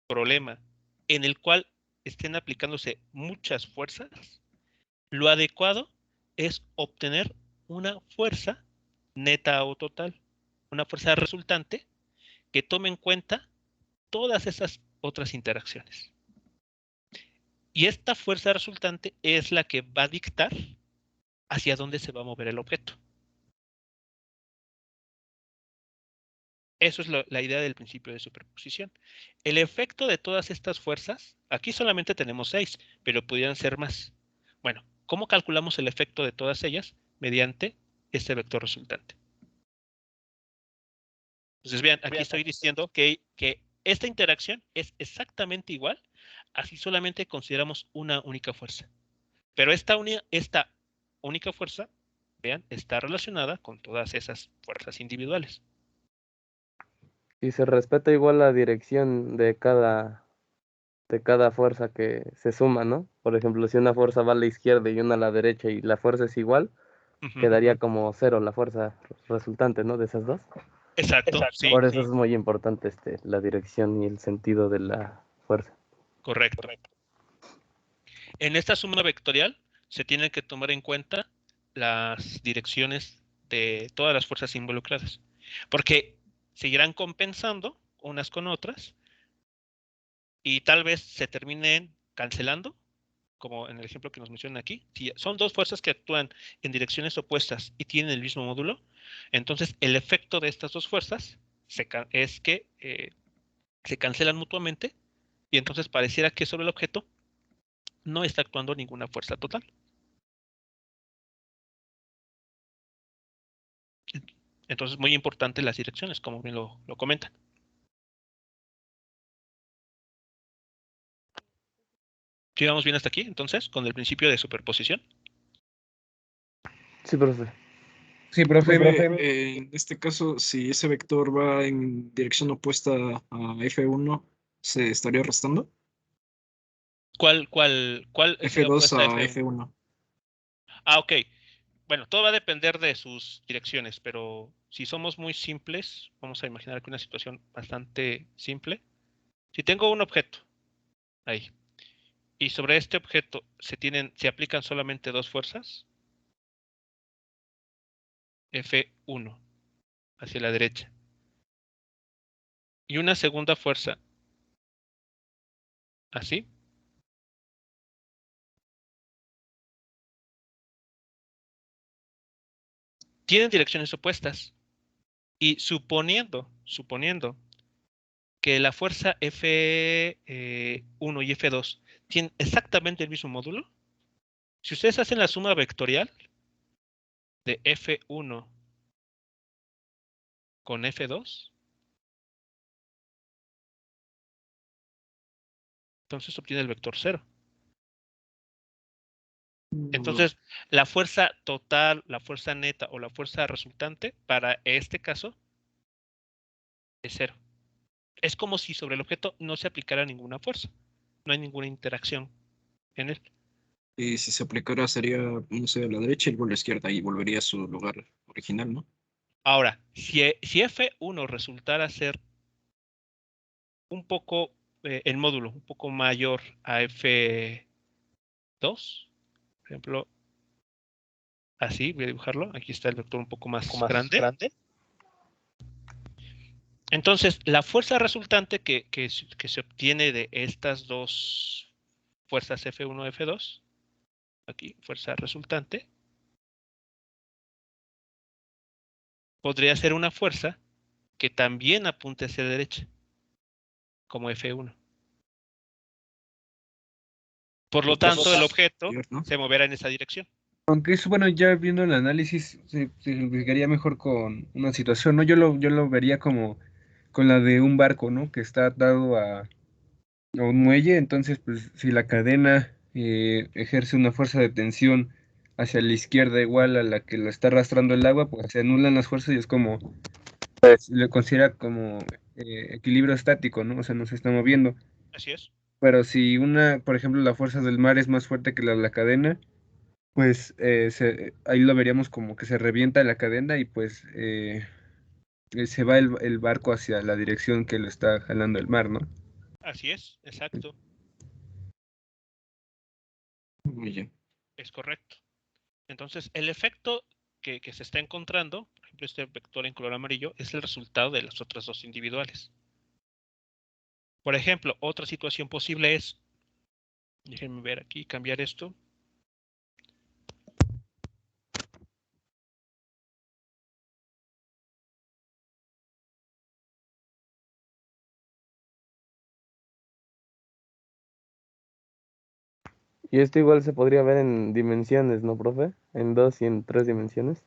problema en el cual estén aplicándose muchas fuerzas, lo adecuado es obtener una fuerza neta o total, una fuerza resultante que tome en cuenta todas esas otras interacciones. Y esta fuerza resultante es la que va a dictar hacia dónde se va a mover el objeto. Eso es la idea del principio de superposición. El efecto de todas estas fuerzas, aquí solamente tenemos 6, pero pudieran ser más. Bueno, ¿cómo calculamos el efecto de todas ellas? Mediante este vector resultante. Entonces, vean, aquí estoy diciendo que esta interacción es exactamente igual, así solamente consideramos una única fuerza. Pero esta única fuerza vean, está relacionada con todas esas fuerzas individuales. Y se respeta igual la dirección de cada fuerza que se suma, ¿no? Por ejemplo, si una fuerza va a la izquierda y una a la derecha y la fuerza es igual, Ujú. quedaría como 0 la fuerza resultante, ¿no? De esas dos. Exacto, sí, Por eso es muy importante la dirección y el sentido de la fuerza. correcto. En esta suma vectorial se tienen que tomar en cuenta las direcciones de todas las fuerzas involucradas, porque seguirán compensando unas con otras y tal vez se terminen cancelando, como en el ejemplo que nos mencionan aquí. Si son dos fuerzas que actúan en direcciones opuestas y tienen el mismo módulo, entonces el efecto de estas dos fuerzas es que se cancelan mutuamente y entonces pareciera que sobre el objeto no está actuando ninguna fuerza total. Entonces, muy importante las direcciones, como bien lo comentan. ¿Sí vamos bien hasta aquí, entonces, con el principio de superposición? Sí, profe. Sí, profe. En este caso, si ese vector va en dirección opuesta a F1, ¿se estaría restando? ¿Cuál sería F2 opuesta a a F1? F1. Ah, ok. Bueno, todo va a depender de sus direcciones, pero si somos muy simples, vamos a imaginar que una situación bastante simple. Si tengo un objeto ahí, y sobre este objeto se aplican solamente dos fuerzas, F1 hacia la derecha, y una segunda fuerza así, tienen direcciones opuestas. Y suponiendo que la fuerza F1 y F2 tienen exactamente el mismo módulo, si ustedes hacen la suma vectorial de F1 con F2, entonces obtiene el vector 0. Entonces, la fuerza total, la fuerza neta o la fuerza resultante para este caso es 0. Es como si sobre el objeto no se aplicara ninguna fuerza. No hay ninguna interacción en él. Y si se aplicara sería, no sé, a la derecha y luego a la izquierda y volvería a su lugar original, ¿no? Ahora, si F1 resultara ser un poco el módulo, un poco mayor a F2, por ejemplo, así, voy a dibujarlo, aquí está el vector un poco más grande. Entonces, la fuerza resultante que se obtiene de estas dos fuerzas F1 y F2, aquí, fuerza resultante, podría ser una fuerza que también apunte hacia la derecha, como F1. Por lo tanto, el objeto ¿no? se moverá en esa dirección. Aunque eso, bueno, ya viendo el análisis, se simplificaría mejor con una situación, ¿no? Yo lo vería como con la de un barco, ¿no? Que está atado a un muelle, entonces, pues, si la cadena ejerce una fuerza de tensión hacia la izquierda igual a la que lo está arrastrando el agua, pues se anulan las fuerzas y es como, pues, le considera como equilibrio estático, ¿no? O sea, no se está moviendo. Así es. Pero si por ejemplo, la fuerza del mar es más fuerte que la cadena, pues ahí lo veríamos como que se revienta la cadena y pues se va el barco hacia la dirección que lo está jalando el mar, ¿no? Así es, exacto. Muy bien. Es correcto. Entonces, el efecto que se está encontrando, por ejemplo, este vector en color amarillo, es el resultado de las otras dos individuales. Por ejemplo, otra situación posible es, déjenme ver aquí, cambiar esto. Y esto igual se podría ver en dimensiones, ¿no, profe? En 2 y en 3 dimensiones.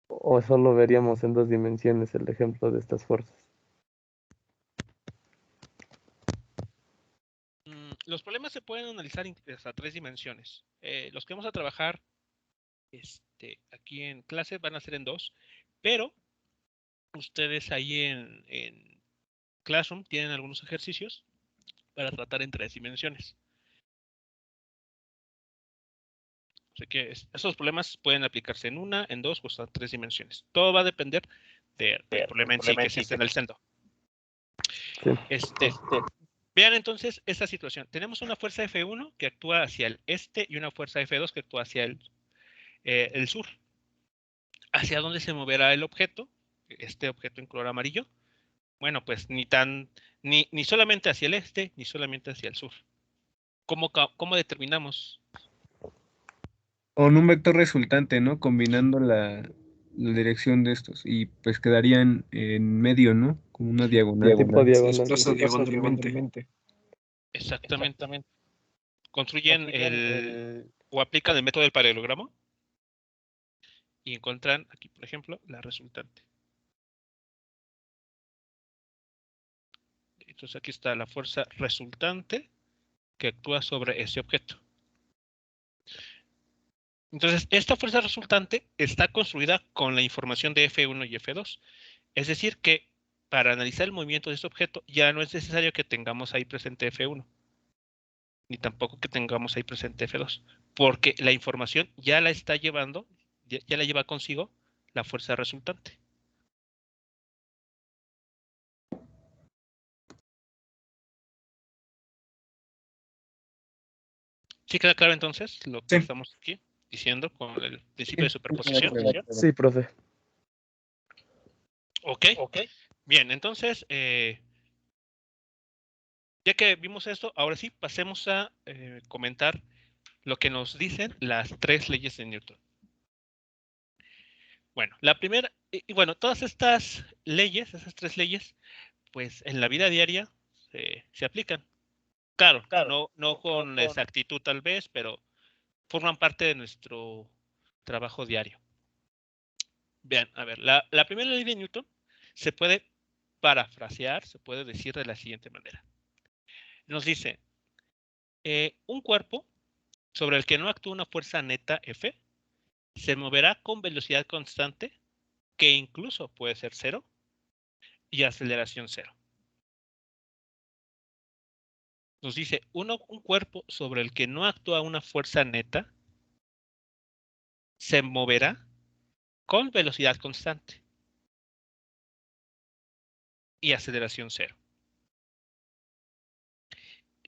¿O solo veríamos en 2 dimensiones el ejemplo de estas fuerzas? Los problemas se pueden analizar hasta 3 dimensiones. Los que vamos a trabajar aquí en clase van a ser en 2, pero ustedes ahí en Classroom tienen algunos ejercicios para tratar en 3 dimensiones. Así que esos problemas pueden aplicarse en 1, en 2 o hasta 3 dimensiones. Todo va a depender del problema en sí que existe en el centro. Sí. Vean entonces esta situación. Tenemos una fuerza F1 que actúa hacia el este y una fuerza F2 que actúa hacia el sur. ¿Hacia dónde se moverá el objeto? Este objeto en color amarillo. Bueno, pues ni solamente hacia el este, ni solamente hacia el sur. ¿Cómo determinamos? Con un vector resultante, ¿no? Combinando la dirección de estos. Y pues quedarían en medio, ¿no? Como una diagonal. Tipo Se diagonal. desplaza diagonalmente. Exactamente. Construyen o aplican el método del paralelogramo y encuentran aquí, por ejemplo, la resultante. Entonces aquí está la fuerza resultante que actúa sobre ese objeto. Entonces, esta fuerza resultante está construida con la información de F1 y F2. Es decir, que para analizar el movimiento de este objeto ya no es necesario que tengamos ahí presente F1, ni tampoco que tengamos ahí presente F2, porque la información ya la está llevando, ya la lleva consigo la fuerza resultante. ¿Sí queda claro entonces lo que estamos aquí diciendo con el principio de superposición? Sí, profe. Ok. Bien, entonces, ya que vimos esto, ahora sí pasemos a comentar lo que nos dicen las 3 leyes de Newton. Bueno, la primera, y bueno, todas estas leyes, esas 3 leyes, pues en la vida diaria se aplican. Claro, no con exactitud tal vez, pero forman parte de nuestro trabajo diario. Vean, a ver, la primera ley de Newton se puede parafrasear, se puede decir de la siguiente manera. Nos dice, un cuerpo sobre el que no actúa una fuerza neta F se moverá con velocidad constante, que incluso puede ser 0, y aceleración 0. Nos dice, un cuerpo sobre el que no actúa una fuerza neta se moverá con velocidad constante y aceleración 0.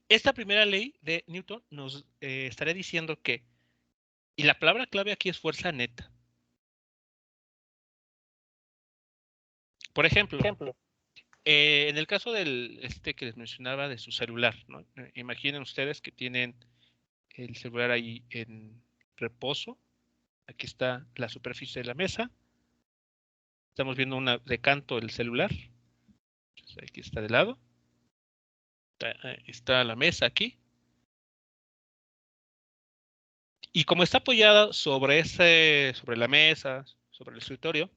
Esta primera ley de Newton nos estaría diciendo que, y la palabra clave aquí es fuerza neta. Por ejemplo, en el caso del que les mencionaba de su celular, ¿no? Imaginen ustedes que tienen el celular ahí en reposo. Aquí está la superficie de la mesa. Estamos viendo de canto el celular. Entonces, aquí está de lado. Está la mesa aquí. Y como está apoyada sobre la mesa, sobre el escritorio,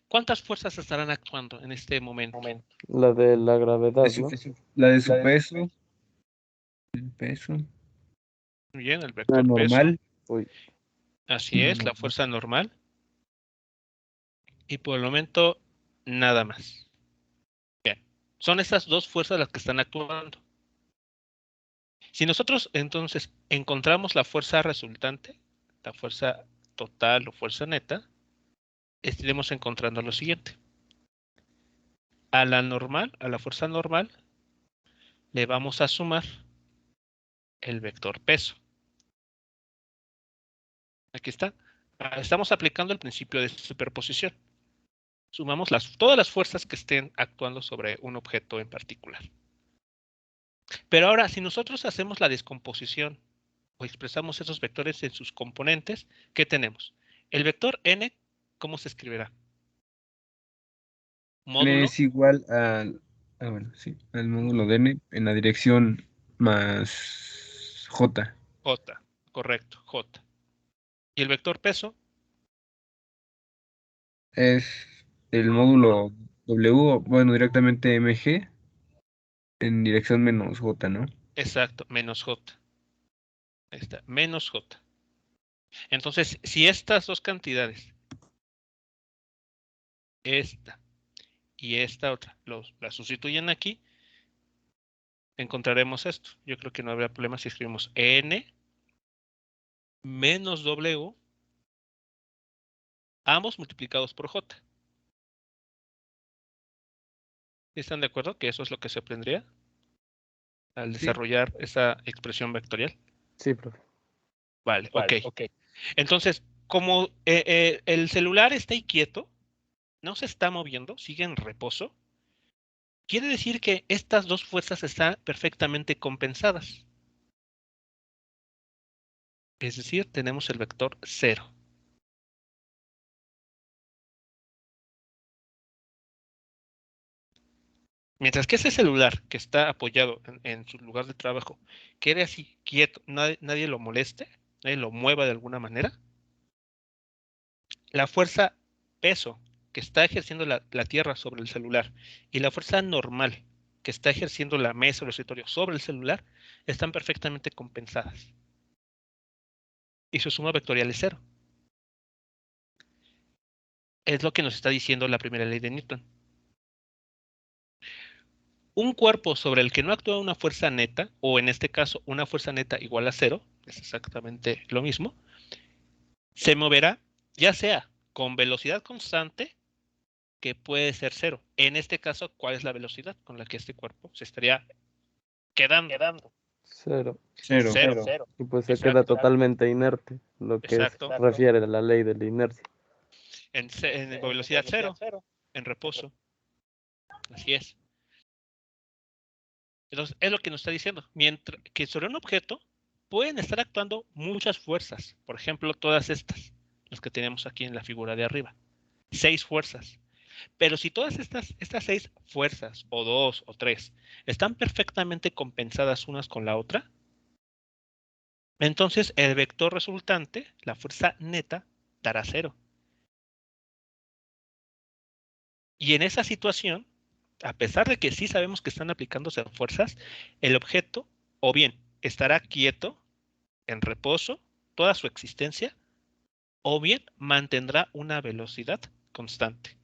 ¿cuántas fuerzas estarán actuando en este momento? La de la gravedad, ¿no? La de su peso. El peso. Muy bien, el La vector normal. peso. Uy. Así es, la fuerza normal. Y por el momento, nada más. Bien, son estas 2 fuerzas las que están actuando. Si nosotros entonces encontramos la fuerza resultante, la fuerza total o fuerza neta, estaremos encontrando lo siguiente. A la fuerza normal, le vamos a sumar el vector peso. Aquí está. Estamos aplicando el principio de superposición. Sumamos todas las fuerzas que estén actuando sobre un objeto en particular. Pero ahora, si nosotros hacemos la descomposición o expresamos esos vectores en sus componentes, ¿qué tenemos? El vector n, ¿cómo se escribirá? N Módulo es igual al módulo de n en la dirección más j. j, correcto, j. ¿Y el vector peso? Es el módulo w, bueno, directamente mg en dirección menos j, ¿no? Exacto, menos J. Ahí está, menos J. Entonces, si estas dos cantidades, esta y esta otra, la sustituyen aquí, encontraremos esto. Yo creo que no habrá problema si escribimos N menos W, ambos multiplicados por J. ¿Están de acuerdo que eso es lo que se obtendría al Sí. desarrollar esa expresión vectorial? Sí, profe. Vale, ok. Entonces, como el celular está ahí quieto, no se está moviendo, sigue en reposo, quiere decir que estas dos fuerzas están perfectamente compensadas. Es decir, tenemos el vector 0. Mientras que ese celular que está apoyado en su lugar de trabajo quede así quieto, nadie lo moleste, nadie lo mueva de alguna manera, la fuerza peso que está ejerciendo la Tierra sobre el celular y la fuerza normal que está ejerciendo la mesa o el escritorio sobre el celular están perfectamente compensadas. Y su suma vectorial es 0. Es lo que nos está diciendo la primera ley de Newton. Un cuerpo sobre el que no actúa una fuerza neta, o en este caso una fuerza neta igual a 0, es exactamente lo mismo, se moverá ya sea con velocidad constante, que puede ser 0. En este caso, ¿cuál es la velocidad con la que este cuerpo se estaría quedando? 0. 0. Y pues se Exacto. queda totalmente inerte, lo que Exacto. refiere a la ley de la inercia. En velocidad 0, en reposo. Así es. Entonces, es lo que nos está diciendo. Mientras que sobre un objeto pueden estar actuando muchas fuerzas. Por ejemplo, todas estas, las que tenemos aquí en la figura de arriba. 6 fuerzas. Pero si todas estas 6 fuerzas, o 2 o 3, están perfectamente compensadas unas con la otra, entonces el vector resultante, la fuerza neta, dará 0. Y en esa situación, a pesar de que sí sabemos que están aplicándose fuerzas, el objeto o bien estará quieto, en reposo, toda su existencia, o bien mantendrá una velocidad constante.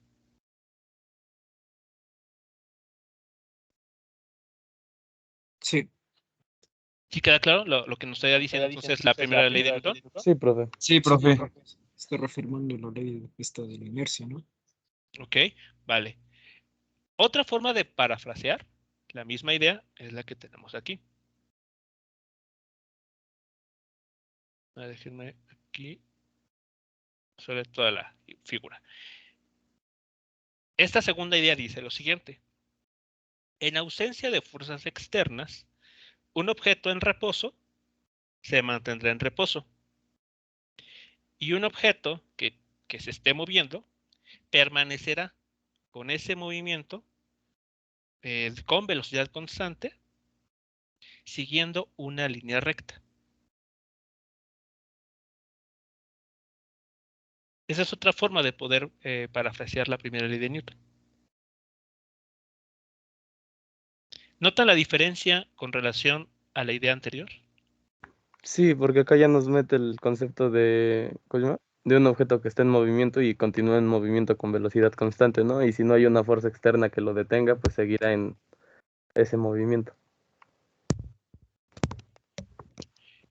Sí, ¿Sí queda claro lo que nos está diciendo entonces la primera ley de Newton? Sí, profe. Sí, profe. está reafirmando la ley esta de la inercia, ¿no? Ok, vale. Otra forma de parafrasear la misma idea es la que tenemos aquí. Déjenme aquí sobre toda la figura. Esta segunda idea dice lo siguiente. En ausencia de fuerzas externas, un objeto en reposo se mantendrá en reposo. Y un objeto que se esté moviendo permanecerá con ese movimiento con velocidad constante, siguiendo una línea recta. Esa es otra forma de poder parafrasear la primera ley de Newton. ¿Notan la diferencia con relación a la idea anterior? Sí, porque acá ya nos mete el concepto de, ¿cómo se llama? De un objeto que está en movimiento y continúa en movimiento con velocidad constante, ¿no? Y si no hay una fuerza externa que lo detenga, pues seguirá en ese movimiento.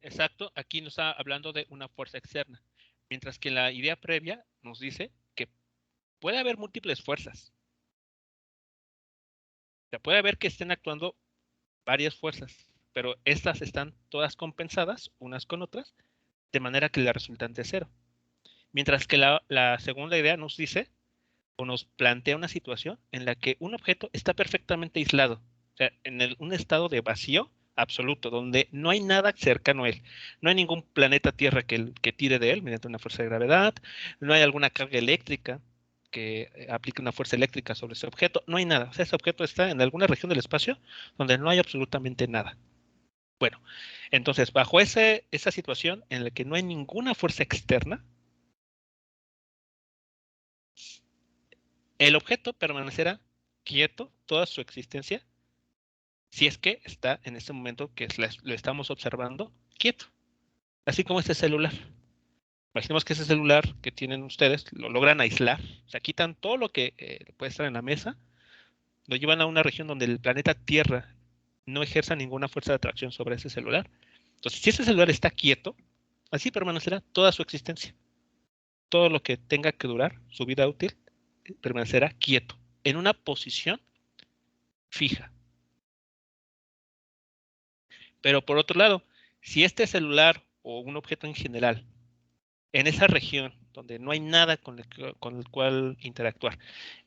Exacto, aquí nos está hablando de una fuerza externa, mientras que la idea previa nos dice que puede haber múltiples fuerzas. O sea, puede haber que estén actuando varias fuerzas, pero estas están todas compensadas unas con otras, de manera que la resultante es 0. Mientras que la segunda idea nos dice o nos plantea una situación en la que un objeto está perfectamente aislado, o sea, en un estado de vacío absoluto, donde no hay nada cercano a él. No hay ningún planeta Tierra que tire de él mediante una fuerza de gravedad, no hay alguna carga eléctrica que aplique una fuerza eléctrica sobre ese objeto, no hay nada. O sea, ese objeto está en alguna región del espacio donde no hay absolutamente nada. Bueno, entonces, bajo esa situación en la que no hay ninguna fuerza externa, el objeto permanecerá quieto toda su existencia, si es que está en este momento que lo estamos observando quieto. Así como este celular. Imaginemos que ese celular que tienen ustedes lo logran aislar, o sea, quitan todo lo que puede estar en la mesa, lo llevan a una región donde el planeta Tierra no ejerza ninguna fuerza de atracción sobre ese celular. Entonces, si ese celular está quieto, así permanecerá toda su existencia. Todo lo que tenga que durar, su vida útil, permanecerá quieto, en una posición fija. Pero por otro lado, si este celular o un objeto en general, en esa región donde no hay nada con el cual interactuar,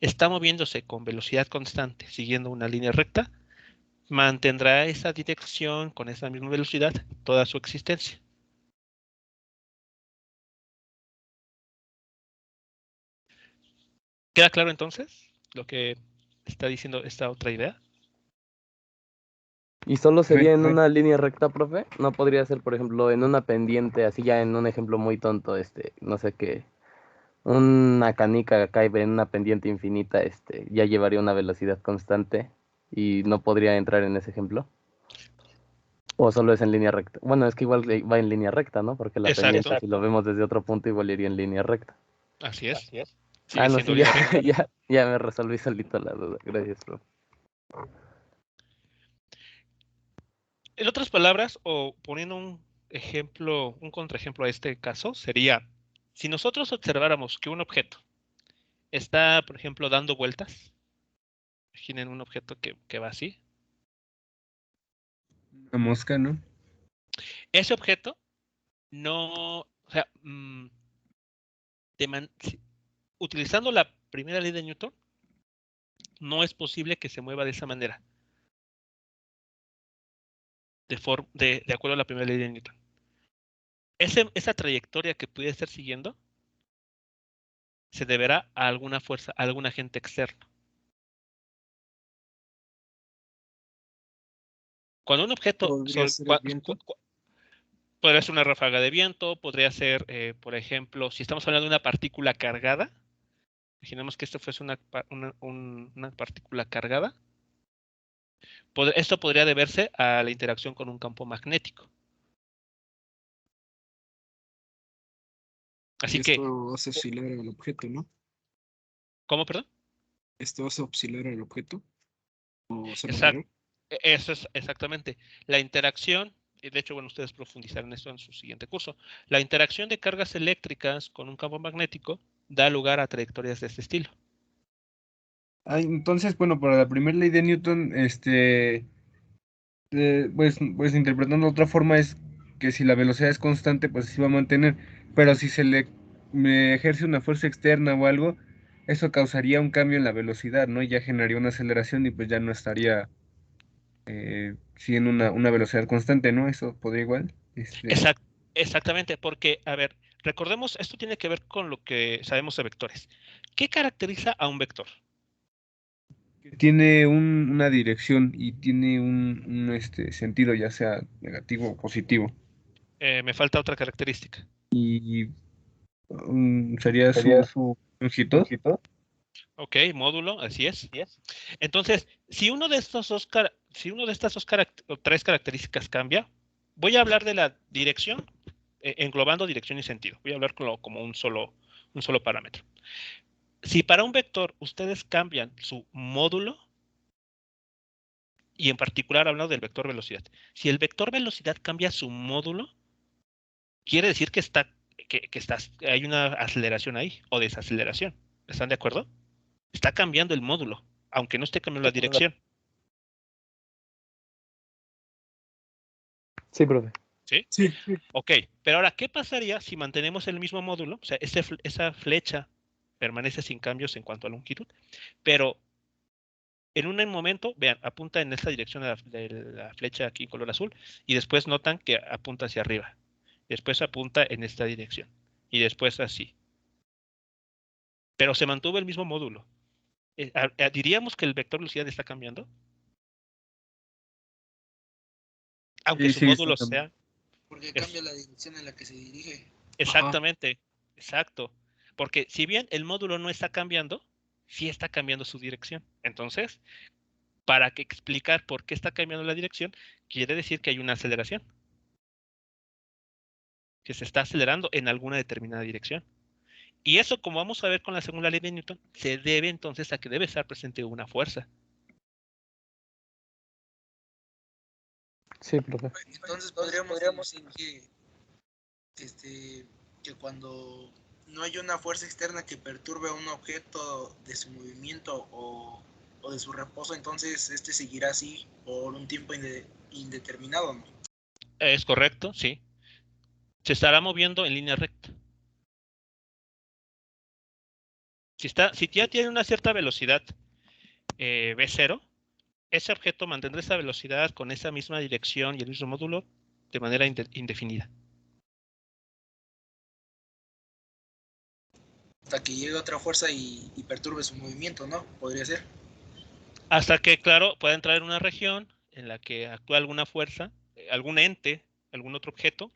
está moviéndose con velocidad constante, siguiendo una línea recta, mantendrá esa dirección con esa misma velocidad toda su existencia. ¿Queda claro entonces lo que está diciendo esta otra idea? ¿Y solo sería en una línea recta, profe? ¿No podría ser, por ejemplo, en una pendiente, así ya en un ejemplo muy tonto, no sé qué, una canica cae en una pendiente infinita, ya llevaría una velocidad constante y no podría entrar en ese ejemplo? ¿O solo es en línea recta? Bueno, es que igual va en línea recta, ¿no? Porque la pendiente, si lo vemos desde otro punto, igual iría en línea recta. Así es. Ah, no, sí, ya me resolví solito la duda. Gracias, profe. En otras palabras, o poniendo un ejemplo, un contraejemplo a este caso, sería, si nosotros observáramos que un objeto está, por ejemplo, dando vueltas, imaginen un objeto que va así. Una mosca, ¿no? Ese objeto no, o sea, utilizando la primera ley de Newton, no es posible que se mueva de esa manera, de acuerdo a la primera ley de Newton. Esa trayectoria que pudiera estar siguiendo se deberá a alguna fuerza, a algún agente externo. Cuando un objeto Podría ser el viento. podría ser una ráfaga de viento, podría ser, por ejemplo, si estamos hablando de una partícula cargada, imaginemos que esto fuese una partícula cargada, esto podría deberse a la interacción con un campo magnético. Así que, Esto hace oscilar al objeto, ¿no? ¿cómo, perdón? Esto hace oscilar al objeto. ¿O se Exacto. Eso es exactamente. La interacción, y de hecho, bueno, ustedes profundizarán esto en su siguiente curso. La interacción de cargas eléctricas con un campo magnético da lugar a trayectorias de este estilo. Entonces, bueno, para la primera ley de Newton, pues interpretando de otra forma es que si la velocidad es constante, pues se va a mantener, pero si me ejerce una fuerza externa o algo, eso causaría un cambio en la velocidad, ¿no? Y ya generaría una aceleración y pues ya no estaría siguiendo una velocidad constante, ¿no? Eso podría igual. Exactamente, porque, a ver, recordemos, esto tiene que ver con lo que sabemos de vectores. ¿Qué caracteriza a un vector? Tiene una dirección y tiene un sentido, ya sea negativo o positivo. Me falta otra característica. Y sería su longitud. Ok, módulo, así es. Entonces, si uno de estas tres características cambia, voy a hablar de la dirección, englobando dirección y sentido. Voy a hablar como un solo parámetro. Si para un vector ustedes cambian su módulo, y en particular hablando del vector velocidad, si el vector velocidad cambia su módulo, quiere decir que hay una aceleración ahí o desaceleración. ¿Están de acuerdo? Está cambiando el módulo, aunque no esté cambiando la dirección. Sí, profe. ¿Sí? Sí. Ok, pero ahora, ¿qué pasaría si mantenemos el mismo módulo? O sea, esa flecha permanece sin cambios en cuanto a longitud, pero en un momento, vean, apunta en esta dirección de la flecha aquí en color azul, y después notan que apunta hacia arriba. Después apunta en esta dirección, y después así. Pero se mantuvo el mismo módulo. ¿Diríamos que el vector velocidad está cambiando? Aunque su módulo sea... Porque cambia la dirección en la que se dirige. Exactamente, exacto. Porque si bien el módulo no está cambiando, sí está cambiando su dirección. Entonces, para que explicar por qué está cambiando la dirección, quiere decir que hay una aceleración, que se está acelerando en alguna determinada dirección. Y eso, como vamos a ver con la segunda ley de Newton, se debe entonces a que debe estar presente una fuerza. Sí, profe. Entonces podríamos decir que cuando no hay una fuerza externa que perturbe a un objeto de su movimiento o de su reposo, entonces este seguirá así por un tiempo indeterminado, ¿no? Es correcto, sí. Se estará moviendo en línea recta. Si ya tiene una cierta velocidad v0, ese objeto mantendrá esa velocidad con esa misma dirección y el mismo módulo de manera indefinida. Hasta que llegue otra fuerza y perturbe su movimiento, ¿no? Podría ser. Hasta que, claro, pueda entrar en una región en la que actúa alguna fuerza, algún ente, algún otro objeto,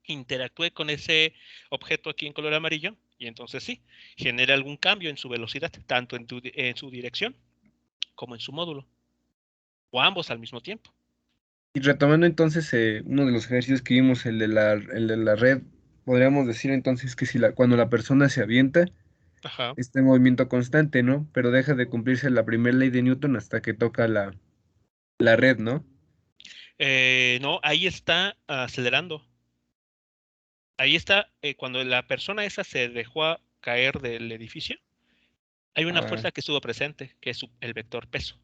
interactúe con ese objeto aquí en color amarillo, y entonces sí, genera algún cambio en su velocidad, tanto en su dirección como en su módulo, o ambos al mismo tiempo. Y retomando entonces uno de los ejercicios que vimos, el de la red, podríamos decir entonces que cuando la persona se avienta, Ajá. está en movimiento constante, ¿no? Pero deja de cumplirse la primera ley de Newton hasta que toca la red, ¿no? No, ahí está acelerando. Ahí está, cuando la persona esa se dejó caer del edificio, hay una Ah, fuerza que estuvo presente, que es el vector peso.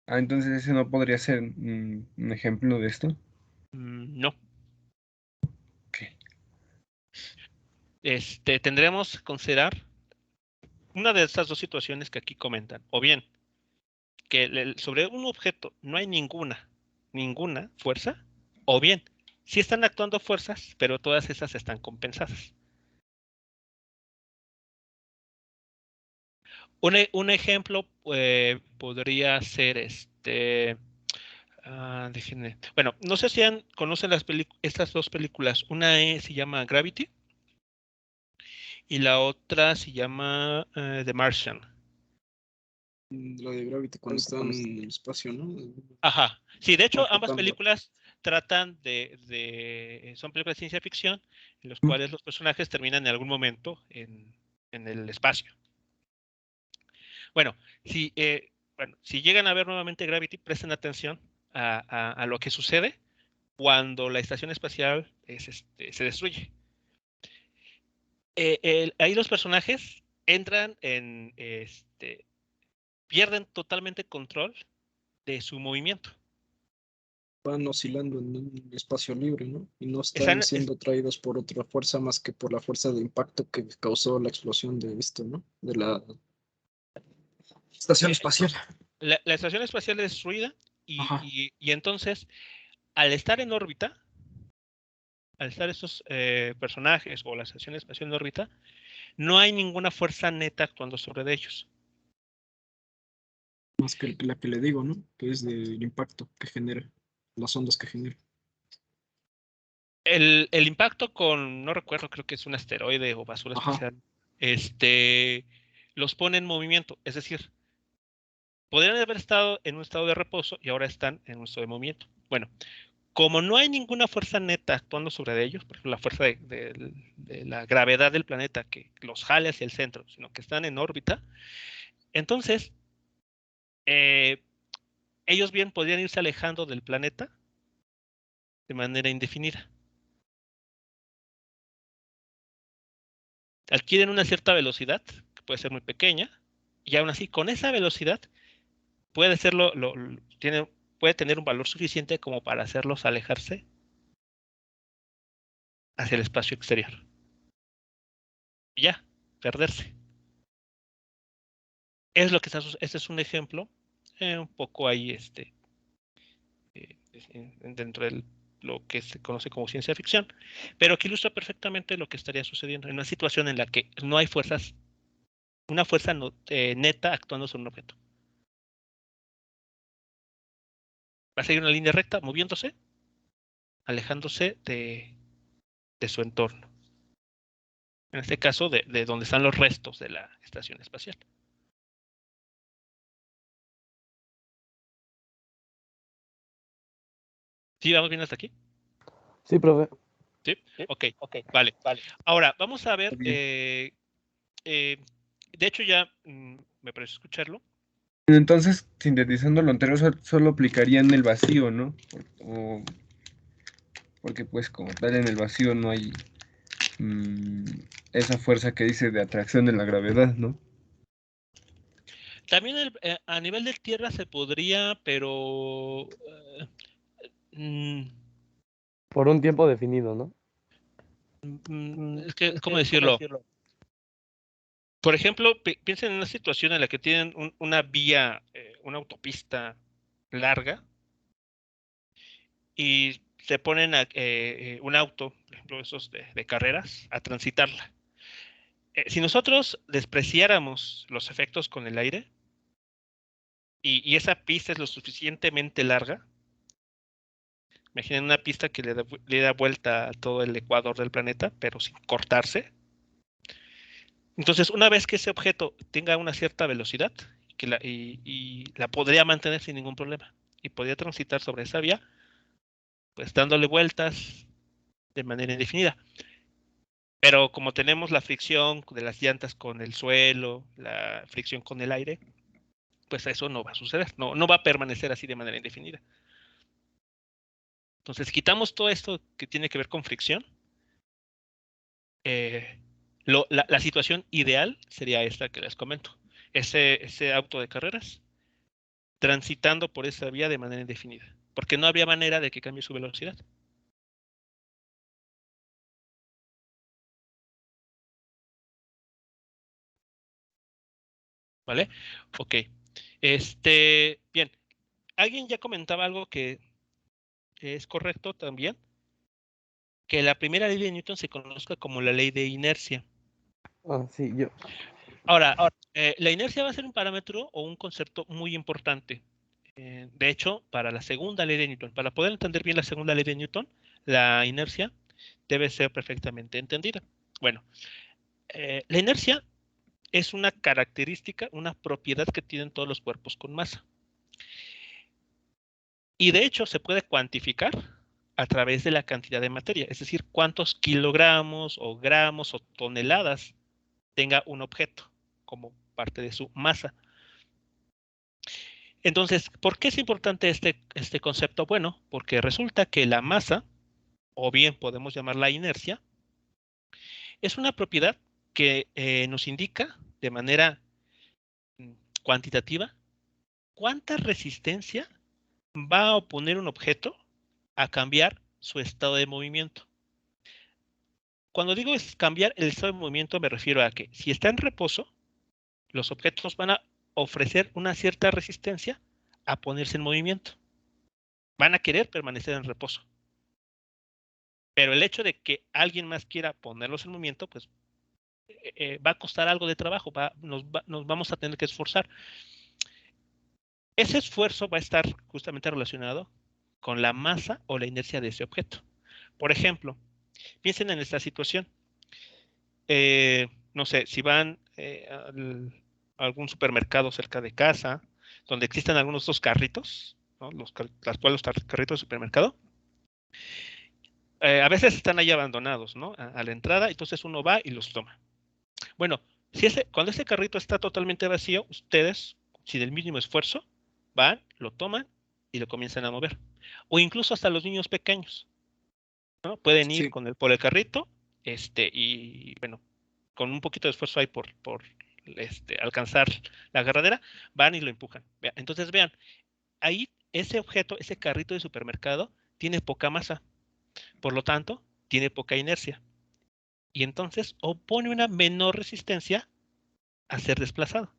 entonces ese no podría ser un ejemplo de esto. No. Ok. Tendremos que considerar una de estas dos situaciones que aquí comentan, o bien que sobre un objeto no hay ninguna fuerza, o bien sí están actuando fuerzas, pero todas esas están compensadas. Un ejemplo podría ser déjenme. Bueno, no sé si conocen estas dos películas. Una se llama Gravity y la otra se llama The Martian. La de Gravity cuando está en el espacio, ¿no? Ajá. Sí, de hecho, Están ambas flotando. películas tratan son películas de ciencia ficción en las cuales los personajes terminan en algún momento en el espacio. Bueno, si llegan a ver nuevamente Gravity, presten atención a lo que sucede cuando la estación espacial se destruye. Ahí los personajes entran pierden totalmente control de su movimiento. Van oscilando en un espacio libre, ¿no? Y no Están, están siendo traídos por otra fuerza más que por la fuerza de impacto que causó la explosión de esto, ¿no? De la estación espacial. la estación espacial es destruida Ajá. y entonces, al estar en órbita, al estar estos personajes o la estación espacial en órbita, no hay ninguna fuerza neta actuando sobre ellos. Más que la que le digo, ¿no? Que es del impacto que genera, las ondas que genera. El impacto no recuerdo, creo que es un asteroide o basura Ajá. espacial, los pone en movimiento, es decir, podrían haber estado en un estado de reposo y ahora están en un estado de movimiento. Bueno, como no hay ninguna fuerza neta actuando sobre ellos, por ejemplo, la fuerza de la gravedad del planeta que los jale hacia el centro, sino que están en órbita, entonces ellos bien podrían irse alejando del planeta de manera indefinida. Adquieren una cierta velocidad, que puede ser muy pequeña, y aún así, con esa velocidad, puede tener un valor suficiente como para hacerlos alejarse hacia el espacio exterior. Y ya, perderse. Es lo que este es un ejemplo, un poco ahí, dentro de lo que se conoce como ciencia ficción, pero que ilustra perfectamente lo que estaría sucediendo en una situación en la que no hay una fuerza neta actuando sobre un objeto. Va a seguir una línea recta, moviéndose, alejándose de su entorno. En este caso, de donde están los restos de la estación espacial. ¿Sí vamos bien hasta aquí? Sí, profe. ¿Sí? Ok, vale. Ahora, vamos a ver, Bien. de hecho ya me parece escucharlo. Entonces, sintetizando lo anterior, solo aplicaría en el vacío, ¿no? Porque pues como tal en el vacío no hay esa fuerza que dice de atracción de la gravedad, ¿no? También a nivel de tierra se podría, pero Por un tiempo definido, ¿no? es que, ¿cómo decirlo? Por ejemplo, piensen en una situación en la que tienen una vía, una autopista larga y se ponen un auto, por ejemplo, esos de carreras, a transitarla. Si nosotros despreciáramos los efectos con el aire y esa pista es lo suficientemente larga, imaginen una pista que le da vuelta a todo el ecuador del planeta, pero sin cortarse. Entonces, una vez que ese objeto tenga una cierta velocidad y la podría mantener sin ningún problema y podría transitar sobre esa vía, pues dándole vueltas de manera indefinida. Pero como tenemos la fricción de las llantas con el suelo, la fricción con el aire, pues eso no va a suceder, no va a permanecer así de manera indefinida. Entonces, quitamos todo esto que tiene que ver con fricción. La situación ideal sería esta que les comento. Ese auto de carreras transitando por esa vía de manera indefinida, porque no había manera de que cambie su velocidad. ¿Vale? Ok. Bien. Alguien ya comentaba algo que es correcto también, que la primera ley de Newton se conozca como la ley de inercia. Ah, sí, yo. Ahora, la inercia va a ser un parámetro o un concepto muy importante. De hecho, para la segunda ley de Newton, para poder entender bien la segunda ley de Newton, la inercia debe ser perfectamente entendida. Bueno, la inercia es una característica, una propiedad que tienen todos los cuerpos con masa. Y de hecho se puede cuantificar a través de la cantidad de materia, es decir, cuántos kilogramos o gramos o toneladas tenga un objeto como parte de su masa. Entonces, ¿por qué es importante este concepto? Bueno, porque resulta que la masa, o bien podemos llamarla inercia, es una propiedad que nos indica de manera cuantitativa cuánta resistencia va a oponer un objeto a cambiar su estado de movimiento. Cuando digo es cambiar el estado de movimiento, me refiero a que si está en reposo, los objetos van a ofrecer una cierta resistencia a ponerse en movimiento. Van a querer permanecer en reposo. Pero el hecho de que alguien más quiera ponerlos en movimiento, pues va a costar algo de trabajo, nos vamos a tener que esforzar. Ese esfuerzo va a estar justamente relacionado con la masa o la inercia de ese objeto. Por ejemplo, piensen en esta situación. No sé, si van a algún supermercado cerca de casa, donde existen algunos de estos carritos, ¿no? los carritos de supermercado, a veces están ahí abandonados, ¿no? A la entrada, entonces uno va y los toma. Bueno, cuando ese carrito está totalmente vacío, ustedes, sin el mínimo esfuerzo, van, lo toman y lo comienzan a mover. O incluso hasta los niños pequeños, ¿no? Pueden ir por el carrito, y bueno, con un poquito de esfuerzo ahí por alcanzar la agarradera, van y lo empujan. Entonces vean, ahí ese objeto, ese carrito de supermercado, tiene poca masa, por lo tanto, tiene poca inercia. Y entonces opone una menor resistencia a ser desplazado.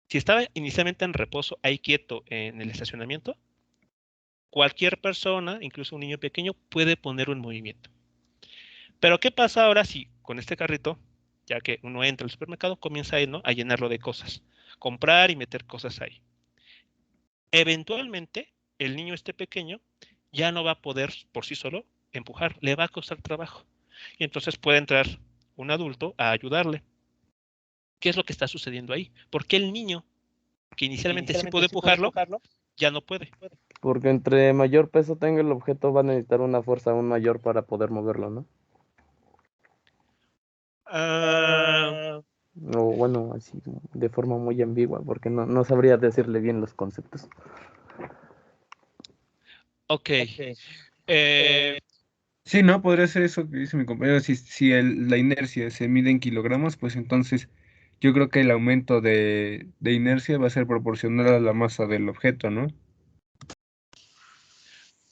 Si estaba inicialmente en reposo, ahí quieto en el estacionamiento, cualquier persona, incluso un niño pequeño, puede ponerlo en movimiento. Pero ¿qué pasa ahora si con este carrito, ya que uno entra al supermercado, comienza a llenarlo de cosas, comprar y meter cosas ahí? Eventualmente, el niño pequeño ya no va a poder por sí solo empujar, le va a costar trabajo. Y entonces puede entrar un adulto a ayudarle. ¿Qué es lo que está sucediendo ahí? ¿Por qué el niño, que inicialmente sí puede empujarlo, ya no puede? Porque entre mayor peso tenga el objeto, va a necesitar una fuerza aún mayor para poder moverlo, ¿no? Ah, O bueno, así de forma muy ambigua, porque no sabría decirle bien los conceptos. ok. Eh, Sí, ¿no? Podría ser eso que dice mi compañero. Si la inercia se mide en kilogramos, pues entonces yo creo que el aumento de inercia va a ser proporcional a la masa del objeto, ¿no?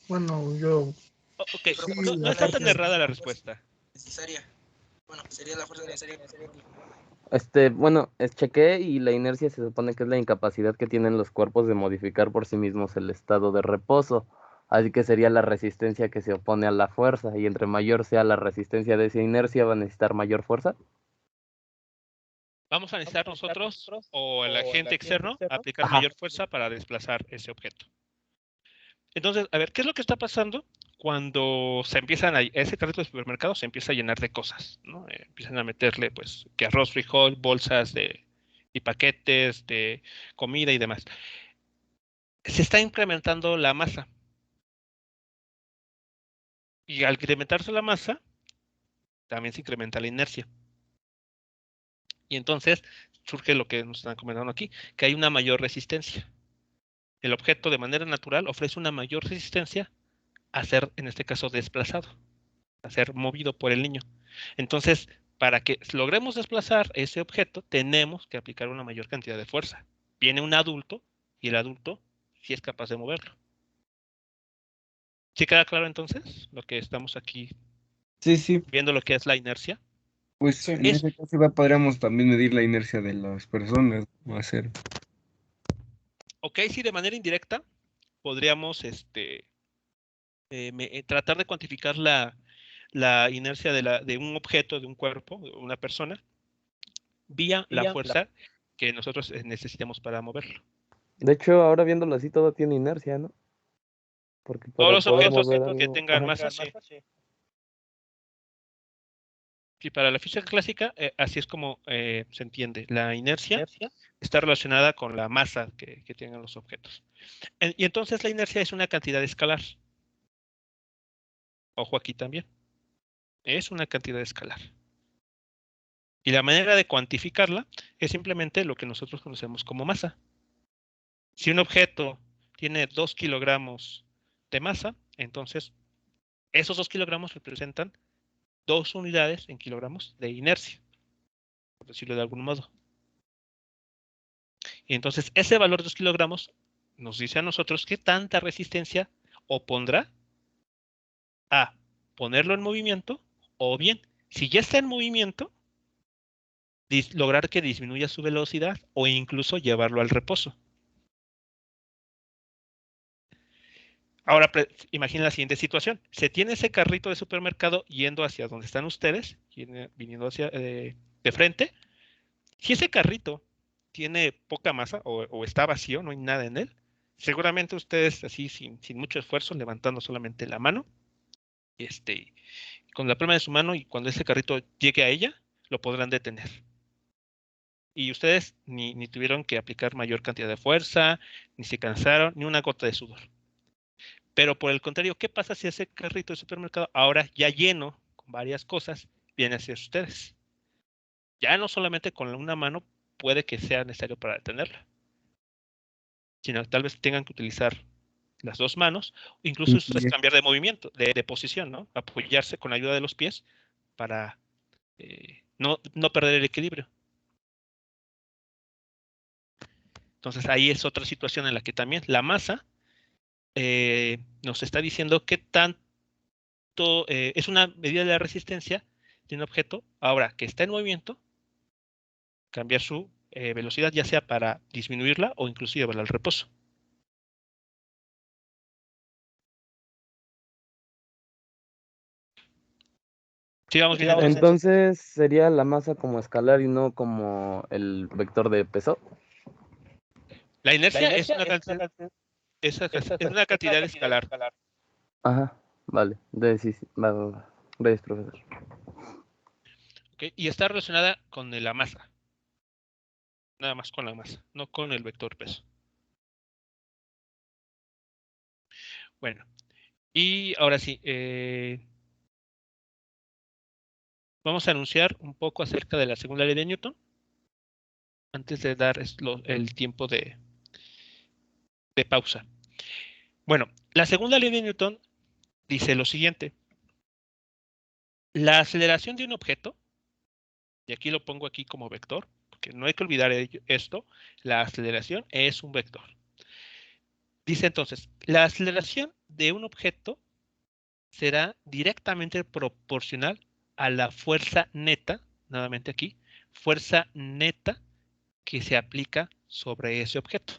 Bueno, yo ok, Pero sí, ¿por qué no la está aparte, tan inercia errada la es la fuerza respuesta. necesaria? Bueno, sería la fuerza necesaria para moverlo. Bueno, chequé y la inercia se supone que es la incapacidad que tienen los cuerpos de modificar por sí mismos el estado de reposo. Así que sería la resistencia que se opone a la fuerza. Y entre mayor sea la resistencia de esa inercia, va a necesitar mayor fuerza. Vamos a necesitar nosotros o el agente externo aplicar Ajá. mayor fuerza para desplazar ese objeto. Entonces, a ver, ¿qué es lo que está pasando cuando se empiezan ese carrito de supermercado se empieza a llenar de cosas, ¿no? Empiezan a meterle, pues, que arroz, frijol, bolsas y paquetes de comida y demás. Se está incrementando la masa. Y al incrementarse la masa, también se incrementa la inercia. Y entonces surge lo que nos están comentando aquí, que hay una mayor resistencia. El objeto de manera natural ofrece una mayor resistencia a ser, en este caso, desplazado, a ser movido por el niño. Entonces, para que logremos desplazar ese objeto, tenemos que aplicar una mayor cantidad de fuerza. Viene un adulto y el adulto sí es capaz de moverlo. ¿Sí queda claro entonces lo que estamos aquí Sí, sí. viendo lo que es la inercia? Pues sí. en ese caso podríamos también medir la inercia de las personas, o hacer. Ok, sí, de manera indirecta podríamos tratar de cuantificar la inercia de un objeto, de un cuerpo, de una persona, vía la fuerza que nosotros necesitamos para moverlo. De hecho, ahora viéndolo así, todo tiene inercia, ¿no? Porque Todos para los poder objetos mover que algo. tengan masa, sí. Y para la física clásica, así es como se entiende. La inercia está relacionada con la masa que tienen los objetos. Y entonces la inercia es una cantidad escalar. Ojo aquí también. Es una cantidad escalar. Y la manera de cuantificarla es simplemente lo que nosotros conocemos como masa. Si un objeto tiene 2 kilogramos de masa, entonces esos 2 kilogramos representan 2 unidades en kilogramos de inercia, por decirlo de algún modo. Y entonces ese valor de 2 kilogramos nos dice a nosotros qué tanta resistencia opondrá a ponerlo en movimiento, o bien, si ya está en movimiento, lograr que disminuya su velocidad o incluso llevarlo al reposo. Ahora, imaginen la siguiente situación. Se tiene ese carrito de supermercado yendo hacia donde están ustedes, viniendo hacia de frente. Si ese carrito tiene poca masa o está vacío, no hay nada en él, seguramente ustedes así sin mucho esfuerzo, levantando solamente la mano, este, con la palma de su mano, y cuando ese carrito llegue a ella, lo podrán detener. Y ustedes ni tuvieron que aplicar mayor cantidad de fuerza, ni se cansaron, ni una gota de sudor. Pero por el contrario, ¿qué pasa si ese carrito de supermercado, ahora ya lleno con varias cosas, viene hacia ustedes? Ya no solamente con una mano puede que sea necesario para detenerla, sino tal vez tengan que utilizar las dos manos, o incluso ustedes cambiar de movimiento, de posición, ¿no? Apoyarse con la ayuda de los pies para no perder el equilibrio. Entonces ahí es otra situación en la que también la masa nos está diciendo qué tanto es una medida de la resistencia de un objeto, ahora que está en movimiento, cambiar su velocidad, ya sea para disminuirla o incluso llevarla al reposo. ¿Sí vamos bien entonces? Entonces sería la masa como escalar y no como el vector de peso. La inercia es una cantidad escalar. Ajá, vale. Sí, sí. Va. Gracias, profesor. ¿Okay? Y está relacionada con la masa. Nada más con la masa, no con el vector peso. Bueno, y ahora sí, vamos a anunciar un poco acerca de la segunda ley de Newton, antes de dar el tiempo de pausa. Bueno, la segunda ley de Newton dice lo siguiente. La aceleración de un objeto, y aquí lo pongo aquí como vector, porque no hay que olvidar esto, la aceleración es un vector. Dice entonces, la aceleración de un objeto será directamente proporcional a la fuerza neta, nuevamente aquí, fuerza neta que se aplica sobre ese objeto.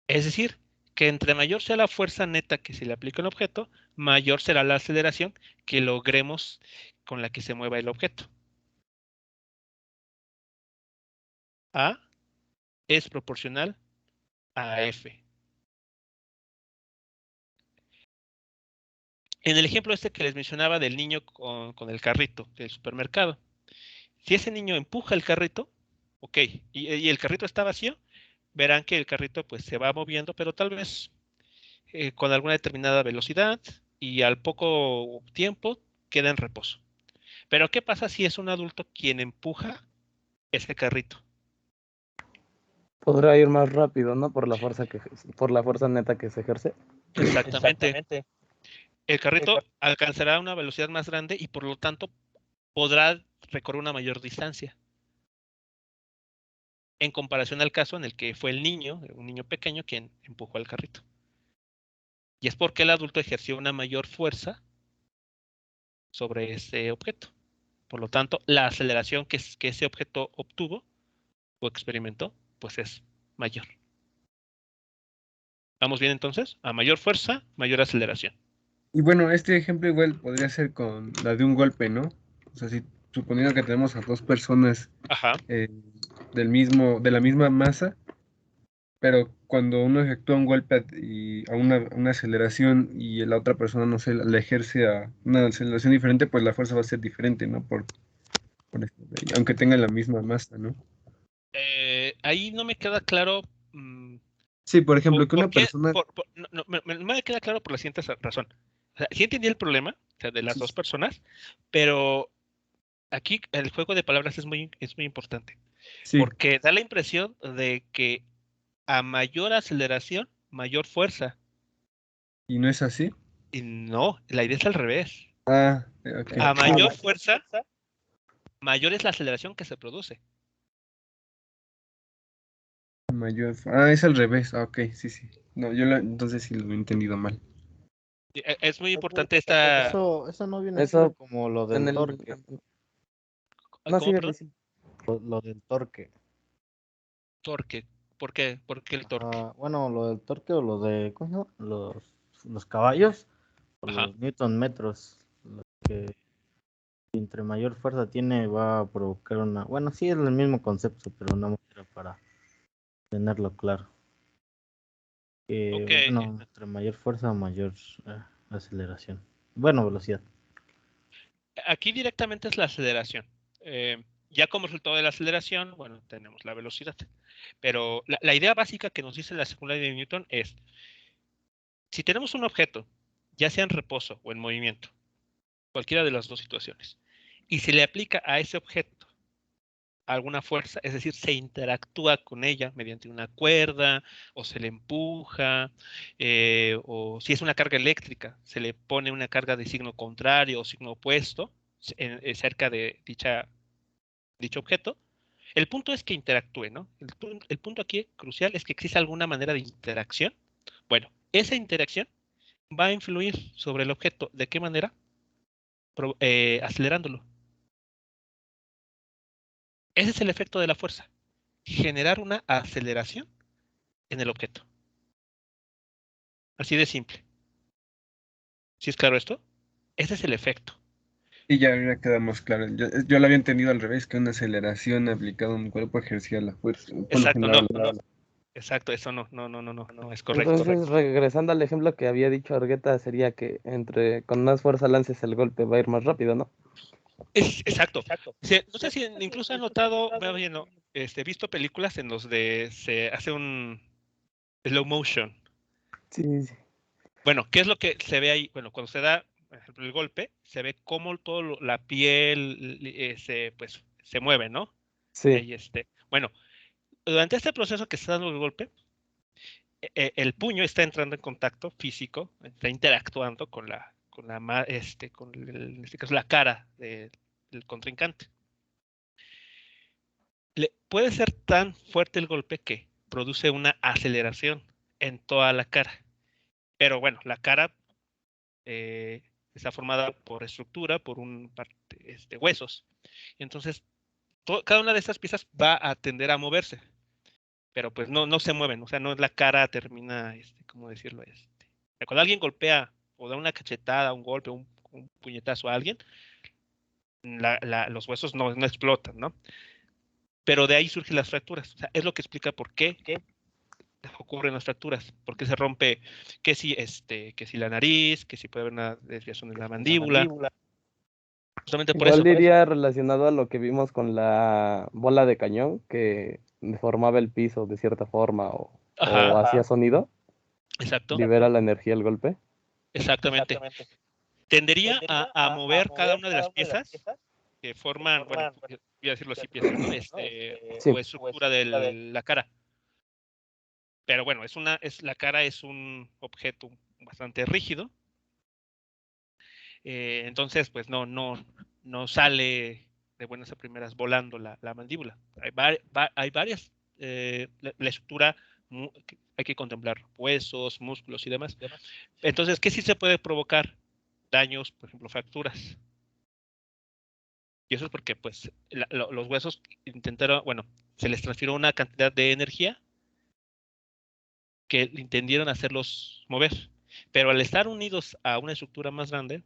Es decir, que entre mayor sea la fuerza neta que se le aplica al objeto, mayor será la aceleración que logremos con la que se mueva el objeto. A es proporcional a F. En el ejemplo este que les mencionaba del niño con el carrito del supermercado, si ese niño empuja el carrito, ok, y el carrito está vacío, verán que el carrito pues se va moviendo, pero tal vez con alguna determinada velocidad y al poco tiempo queda en reposo. Pero ¿qué pasa si es un adulto quien empuja ese carrito? Podrá ir más rápido, ¿no? Por la fuerza neta que se ejerce. Exactamente. El carrito alcanzará una velocidad más grande y por lo tanto podrá recorrer una mayor distancia. En comparación al caso en el que fue el niño, un niño pequeño, quien empujó el carrito. Y es porque el adulto ejerció una mayor fuerza sobre ese objeto. Por lo tanto, la aceleración que ese objeto obtuvo o experimentó, pues es mayor. ¿Vamos bien entonces? A mayor fuerza, mayor aceleración. Y bueno, este ejemplo igual podría ser con la de un golpe, ¿no? O sea, si suponiendo que tenemos a dos personas Ajá. de la misma masa, pero cuando uno efectúa un golpe a una aceleración y la otra persona, no sé, le ejerce a una aceleración diferente, pues la fuerza va a ser diferente, ¿no? Aunque tengan la misma masa, ¿no? Ahí no me queda claro. Sí, por ejemplo, que ¿Por una qué? persona... No me queda claro por la siguiente razón. O sea, sí entendí el problema, o sea, de las dos personas, pero aquí el juego de palabras es muy importante. Sí, Porque da la impresión de que a mayor aceleración, mayor fuerza. ¿y no es así? Y no, la idea es al revés. Ah, ok. A mayor fuerza, mayor es la aceleración que se produce. Es al revés. Ah, ok, sí, sí. No, entonces sí lo he entendido mal. Es muy importante esta... Eso no viene Eso siendo como lo en del el... torque. No, ¿Cómo, sigue, perdón? Lo del torque. Torque. ¿Por qué? ¿Por qué el torque? Bueno, lo del torque o lo de, ¿cómo se llama? Los caballos o Ajá. los newton metros. Lo que entre mayor fuerza tiene va a provocar una... Bueno, sí es el mismo concepto, pero no me quiero para tenerlo claro. Ok. Bueno, entre mayor fuerza, mayor aceleración. Bueno, velocidad. Aquí directamente es la aceleración. Ya como resultado de la aceleración, bueno, tenemos la velocidad. Pero la idea básica que nos dice la segunda ley de Newton es, si tenemos un objeto, ya sea en reposo o en movimiento, cualquiera de las dos situaciones, y se le aplica a ese objeto alguna fuerza, es decir, se interactúa con ella mediante una cuerda o se le empuja, o si es una carga eléctrica, se le pone una carga de signo contrario o signo opuesto cerca de dicho objeto. El punto es que interactúe, ¿no? El punto aquí crucial es que exista alguna manera de interacción. Bueno, esa interacción va a influir sobre el objeto. ¿De qué manera? Acelerándolo. Ese es el efecto de la fuerza. Generar una aceleración en el objeto. Así de simple. ¿Sí es claro esto? Ese es el efecto. Y ya queda más claro. Yo lo había entendido al revés, que una aceleración aplicada a un cuerpo ejercía la fuerza. Exacto, no. Exacto, eso no es correcto. Entonces, regresando al ejemplo que había dicho Argueta, sería que con más fuerza lances el golpe, va a ir más rápido, ¿no? Exacto. No sé si incluso han notado, bueno, visto películas en los de se hace un slow motion. Sí, sí. Bueno, ¿qué es lo que se ve ahí? Bueno, cuando se da, por ejemplo, el golpe, se ve cómo todo la piel pues, se mueve, ¿no? Sí. Ahí, bueno, durante este proceso que está dando el golpe, el puño está entrando en contacto físico, está interactuando con en este caso, la cara del contrincante. Puede ser tan fuerte el golpe que produce una aceleración en toda la cara. Pero bueno, la cara está formada por estructura, por huesos. Entonces, cada una de estas piezas va a tender a moverse, pero pues no se mueven, o sea, no la cara termina, ¿cómo decirlo? Cuando alguien golpea o da una cachetada, un golpe, un puñetazo a alguien, los huesos no explotan, ¿no? Pero de ahí surgen las fracturas. O sea, es lo que explica por qué ocurren las fracturas, por qué se rompe, que si la nariz, que si puede haber una desviación de la mandíbula. Justamente por Igual eso. diría relacionado a lo que vimos con la bola de cañón, que deformaba el piso de cierta forma o hacía sonido. Exacto. Libera la energía el golpe. Exactamente. Tendería a mover cada una de las piezas que forman, bueno, voy a decirlo así, piezas, ¿no? Sí. O estructura de la cara. Pero bueno, la cara es un objeto bastante rígido. Entonces, pues no sale de buenas a primeras volando la mandíbula. Hay varias. La estructura hay que contemplar huesos, músculos y demás. Entonces, ¿qué sí se puede provocar? Daños, por ejemplo, fracturas. Y eso es porque pues los huesos intentaron, bueno, se les transfirió una cantidad de energía que intendieron hacerlos mover. Pero al estar unidos a una estructura más grande,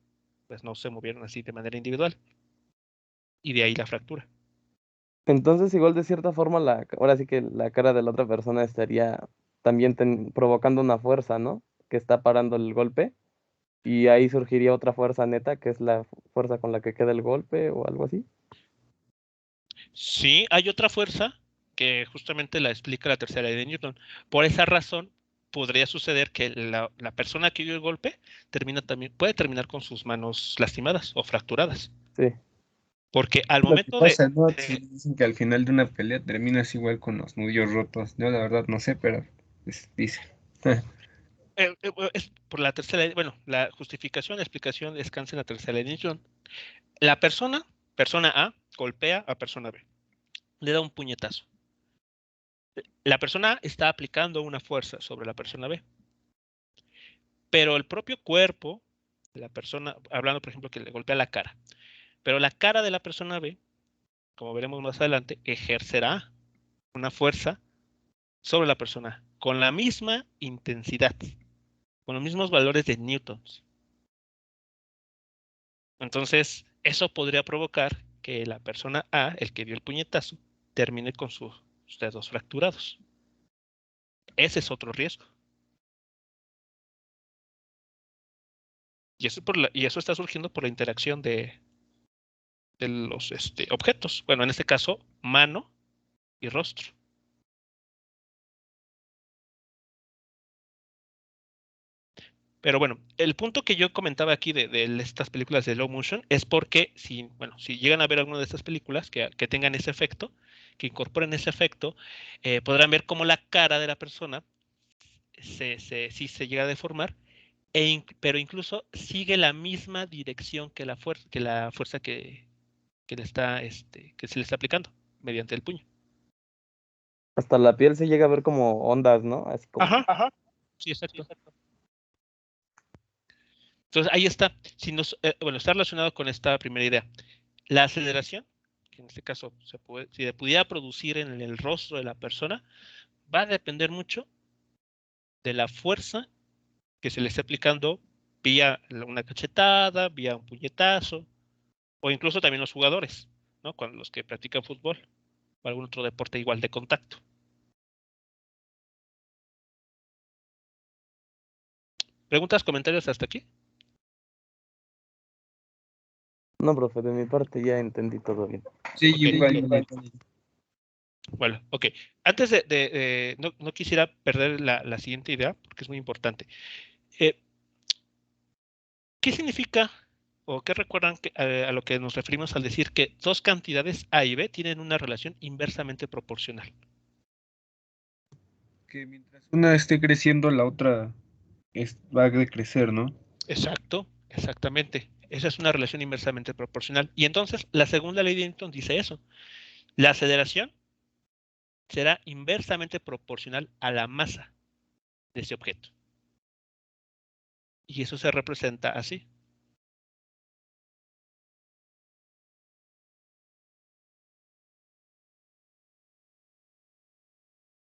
pues no se movieron así de manera individual. Y de ahí la fractura. Entonces, igual de cierta forma, ahora sí que la cara de la otra persona estaría también provocando una fuerza, ¿no? Que está parando el golpe. Y ahí surgiría otra fuerza neta, que es la fuerza con la que queda el golpe o algo así. Sí, hay otra fuerza que justamente la explica la tercera ley de Newton. Por esa razón, podría suceder que la persona que dio el golpe puede terminar con sus manos lastimadas o fracturadas. Sí. Porque al Lo que momento pasa, ¿no? Sí, dicen que al final de una pelea terminas igual con los nudillos rotos. Yo la verdad no sé, pero dice. Es por la tercera ley, bueno, la justificación, la explicación descansa en la tercera ley de Newton. La persona A, golpea a persona B, le da un puñetazo. La persona A está aplicando una fuerza sobre la persona B, pero el propio cuerpo de la persona, hablando por ejemplo que le golpea la cara, pero la cara de la persona B, como veremos más adelante, ejercerá una fuerza sobre la persona A, con la misma intensidad, con los mismos valores de newtons. Entonces, eso podría provocar que la persona A, el que dio el puñetazo, termine con sus dedos fracturados. Ese es otro riesgo. Y eso está surgiendo por la interacción de los objetos. Bueno, en este caso, mano y rostro. Pero bueno, el punto que yo comentaba aquí de estas películas de low motion es porque si llegan a ver alguna de estas películas que tengan ese efecto, que incorporen ese efecto, podrán ver cómo la cara de la persona sí se llega a deformar, pero incluso sigue la misma dirección que la fuerza que se le está aplicando mediante el puño. Hasta la piel se llega a ver como ondas, ¿no? Así como... Ajá. Sí, exacto. Entonces, ahí está. Está relacionado con esta primera idea. La aceleración, que en este caso si se pudiera producir en el rostro de la persona, va a depender mucho de la fuerza que se le esté aplicando vía una cachetada, vía un puñetazo, o incluso también los jugadores, ¿no? Cuando los que practican fútbol o algún otro deporte igual de contacto. ¿Preguntas, comentarios hasta aquí? No, profe, de mi parte ya entendí todo bien. Sí, Okay. igual. Bueno, ok. Antes no quisiera perder la siguiente idea, porque es muy importante. ¿Qué significa o qué recuerdan a lo que nos referimos al decir que dos cantidades A y B tienen una relación inversamente proporcional? Que mientras una esté creciendo, la otra va a decrecer, ¿no? Exacto, exactamente. Esa es una relación inversamente proporcional. Y entonces la segunda ley de Newton dice eso. La aceleración será inversamente proporcional a la masa de ese objeto. Y eso se representa así.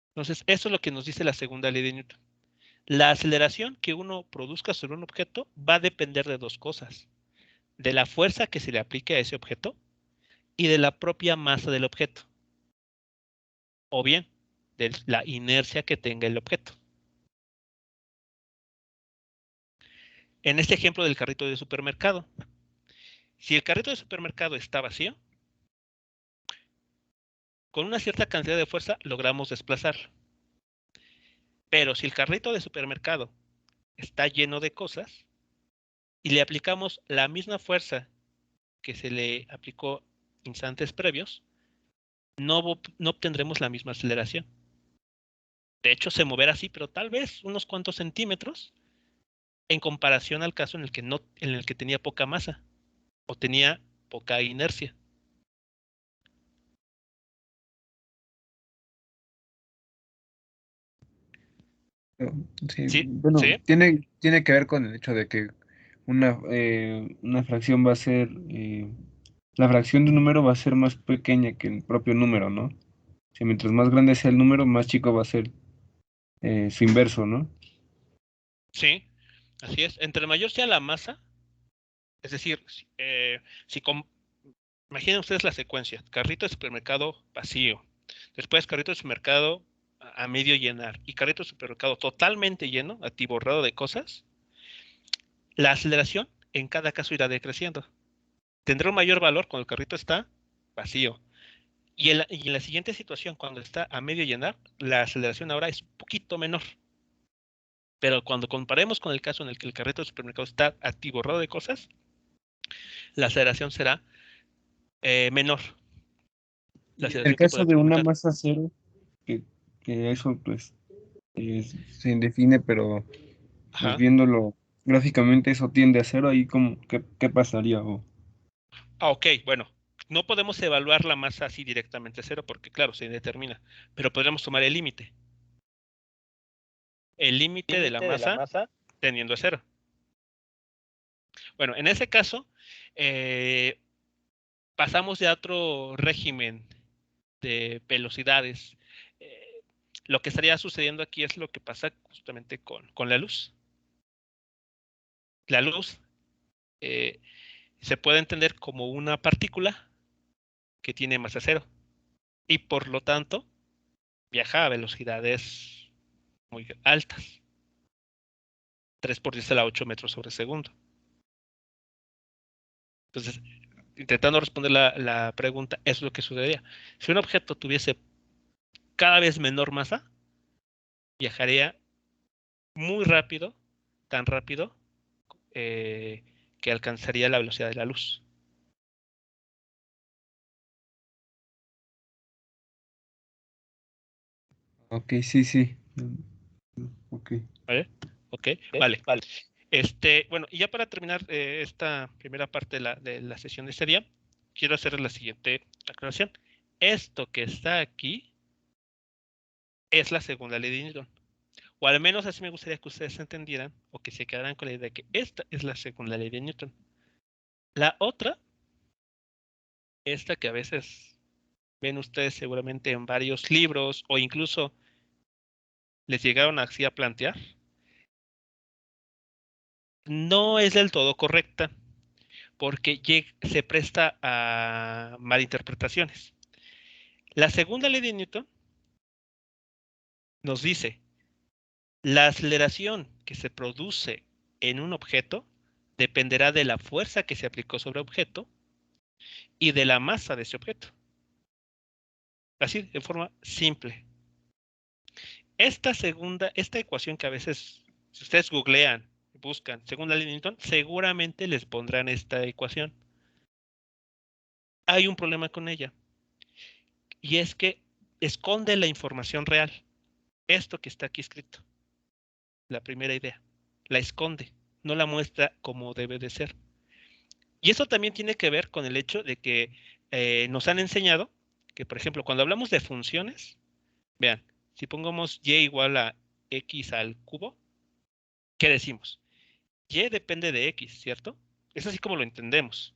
Entonces, eso es lo que nos dice la segunda ley de Newton. La aceleración que uno produzca sobre un objeto va a depender de dos cosas. De la fuerza que se le aplique a ese objeto y de la propia masa del objeto. O bien, de la inercia que tenga el objeto. En este ejemplo del carrito de supermercado, si el carrito de supermercado está vacío, con una cierta cantidad de fuerza logramos desplazarlo. Pero si el carrito de supermercado está lleno de cosas y le aplicamos la misma fuerza que se le aplicó instantes previos, no obtendremos la misma aceleración. De hecho, se moverá así, pero tal vez unos cuantos centímetros en comparación al caso en el que tenía poca masa o tenía poca inercia. Sí, ¿Sí? bueno, ¿Sí? tiene que ver con el hecho de que una fracción va a ser, la fracción de un número va a ser más pequeña que el propio número, ¿no? O sea, mientras más grande sea el número, más chico va a ser su inverso, ¿no? Sí, así es. Entre mayor sea la masa, es decir, imaginen ustedes la secuencia: carrito de supermercado vacío, después carrito de supermercado a medio llenar y carrito de supermercado totalmente lleno, atiborrado de cosas. La aceleración en cada caso irá decreciendo. Tendrá un mayor valor cuando el carrito está vacío. Y en la siguiente situación, cuando está a medio llenar, la aceleración ahora es un poquito menor. Pero cuando comparemos con el caso en el que el carrito de supermercado está atiborrado de cosas, la aceleración será menor. La Y en el aceleración que puede caso de una experimentar. masa cero, que, que eso pues se indefine, pero pues Ajá. viéndolo gráficamente eso tiende a cero, ahí como, ¿qué pasaría? Ok, bueno. No podemos evaluar la masa así directamente a cero porque, claro, se determina. Pero podríamos tomar el límite. El límite de la masa tendiendo a cero. Bueno, en ese caso, pasamos ya a otro régimen de velocidades. Eh, lo que estaría sucediendo aquí es lo que pasa justamente con la luz. La luz eh, se puede entender como una partícula que tiene masa cero y por lo tanto viaja a velocidades muy altas, 3 por 10 a la 8 metros sobre segundo. Entonces, intentando responder la pregunta, eso es lo que sucedería. Si un objeto tuviese cada vez menor masa, viajaría muy rápido, tan rápido que alcanzaría la velocidad de la luz. Ok, sí, sí. Ok. ¿Vale? Ok, vale. Bueno, y ya para terminar esta primera parte de la sesión de este día, quiero hacer la siguiente aclaración. Esto que está aquí es la segunda ley de Newton. O al menos así me gustaría que ustedes entendieran o que se quedaran con la idea de que esta es la segunda ley de Newton. La otra, esta que a veces ven ustedes seguramente en varios libros o incluso les llegaron así a plantear, no es del todo correcta porque se presta a malinterpretaciones. La segunda ley de Newton nos dice, la aceleración que se produce en un objeto dependerá de la fuerza que se aplicó sobre el objeto y de la masa de ese objeto. Así, de forma simple. Esta ecuación que a veces, si ustedes googlean, buscan segunda ley de Newton, seguramente les pondrán esta ecuación. Hay un problema con ella, y es que esconde la información real. Esto que está aquí escrito, la primera idea, la esconde, no la muestra como debe de ser. Y eso también tiene que ver con el hecho de que nos han enseñado que, por ejemplo, cuando hablamos de funciones, vean, si pongamos y igual a x al cubo, ¿qué decimos? Y depende de x, ¿cierto? Es así como lo entendemos.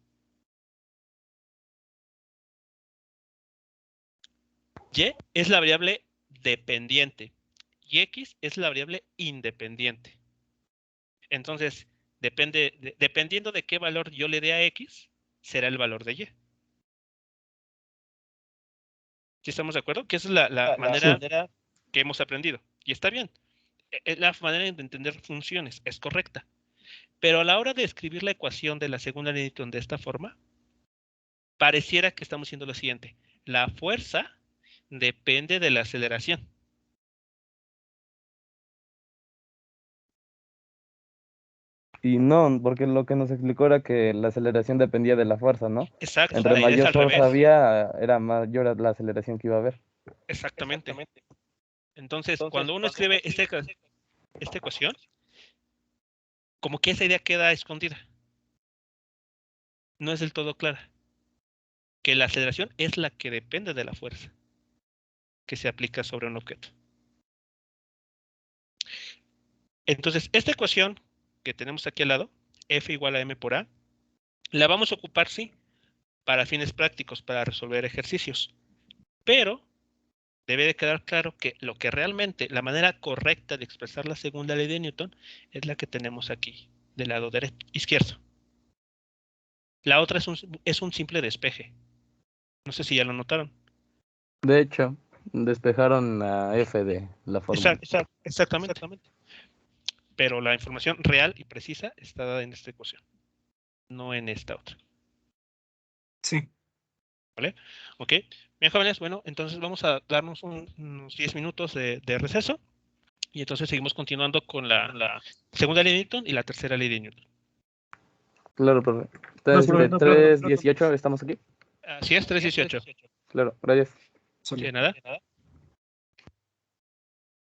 Y es la variable dependiente y x es la variable independiente. Entonces, dependiendo de qué valor yo le dé a x, será el valor de y. ¿Sí estamos de acuerdo? Que esa es la manera que hemos aprendido. Y está bien. Es la manera de entender funciones. Es correcta. Pero a la hora de escribir la ecuación de la segunda ley de Newton de esta forma, pareciera que estamos haciendo lo siguiente. La fuerza depende de la aceleración. Y no, porque lo que nos explicó era que la aceleración dependía de la fuerza, ¿no? Exacto. Entre La idea es mayor al fuerza revés. había, era mayor la aceleración que iba a haber. Exactamente. Entonces, cuando uno escribe esta ecuación, como que esa idea queda escondida. No es del todo clara. Que la aceleración es la que depende de la fuerza que se aplica sobre un objeto. Entonces, esta ecuación que tenemos aquí al lado, F igual a m por a, la vamos a ocupar, sí, para fines prácticos, para resolver ejercicios. Pero debe de quedar claro que lo que realmente, la manera correcta de expresar la segunda ley de Newton es la que tenemos aquí, del lado izquierdo. La otra es un simple despeje. No sé si ya lo notaron. De hecho, despejaron a F de la fórmula. Exactamente. Pero la información real y precisa está dada en esta ecuación, no en esta otra. Sí. ¿Vale? Ok. Bien, jóvenes, bueno, entonces vamos a darnos unos 10 minutos de receso y entonces seguimos continuando con la segunda ley de Newton y la tercera ley de Newton. Claro, profe. No, Entonces, profe, no, 3:18, ¿estamos aquí? Así es, 3:18. Claro, gracias. Sí, nada.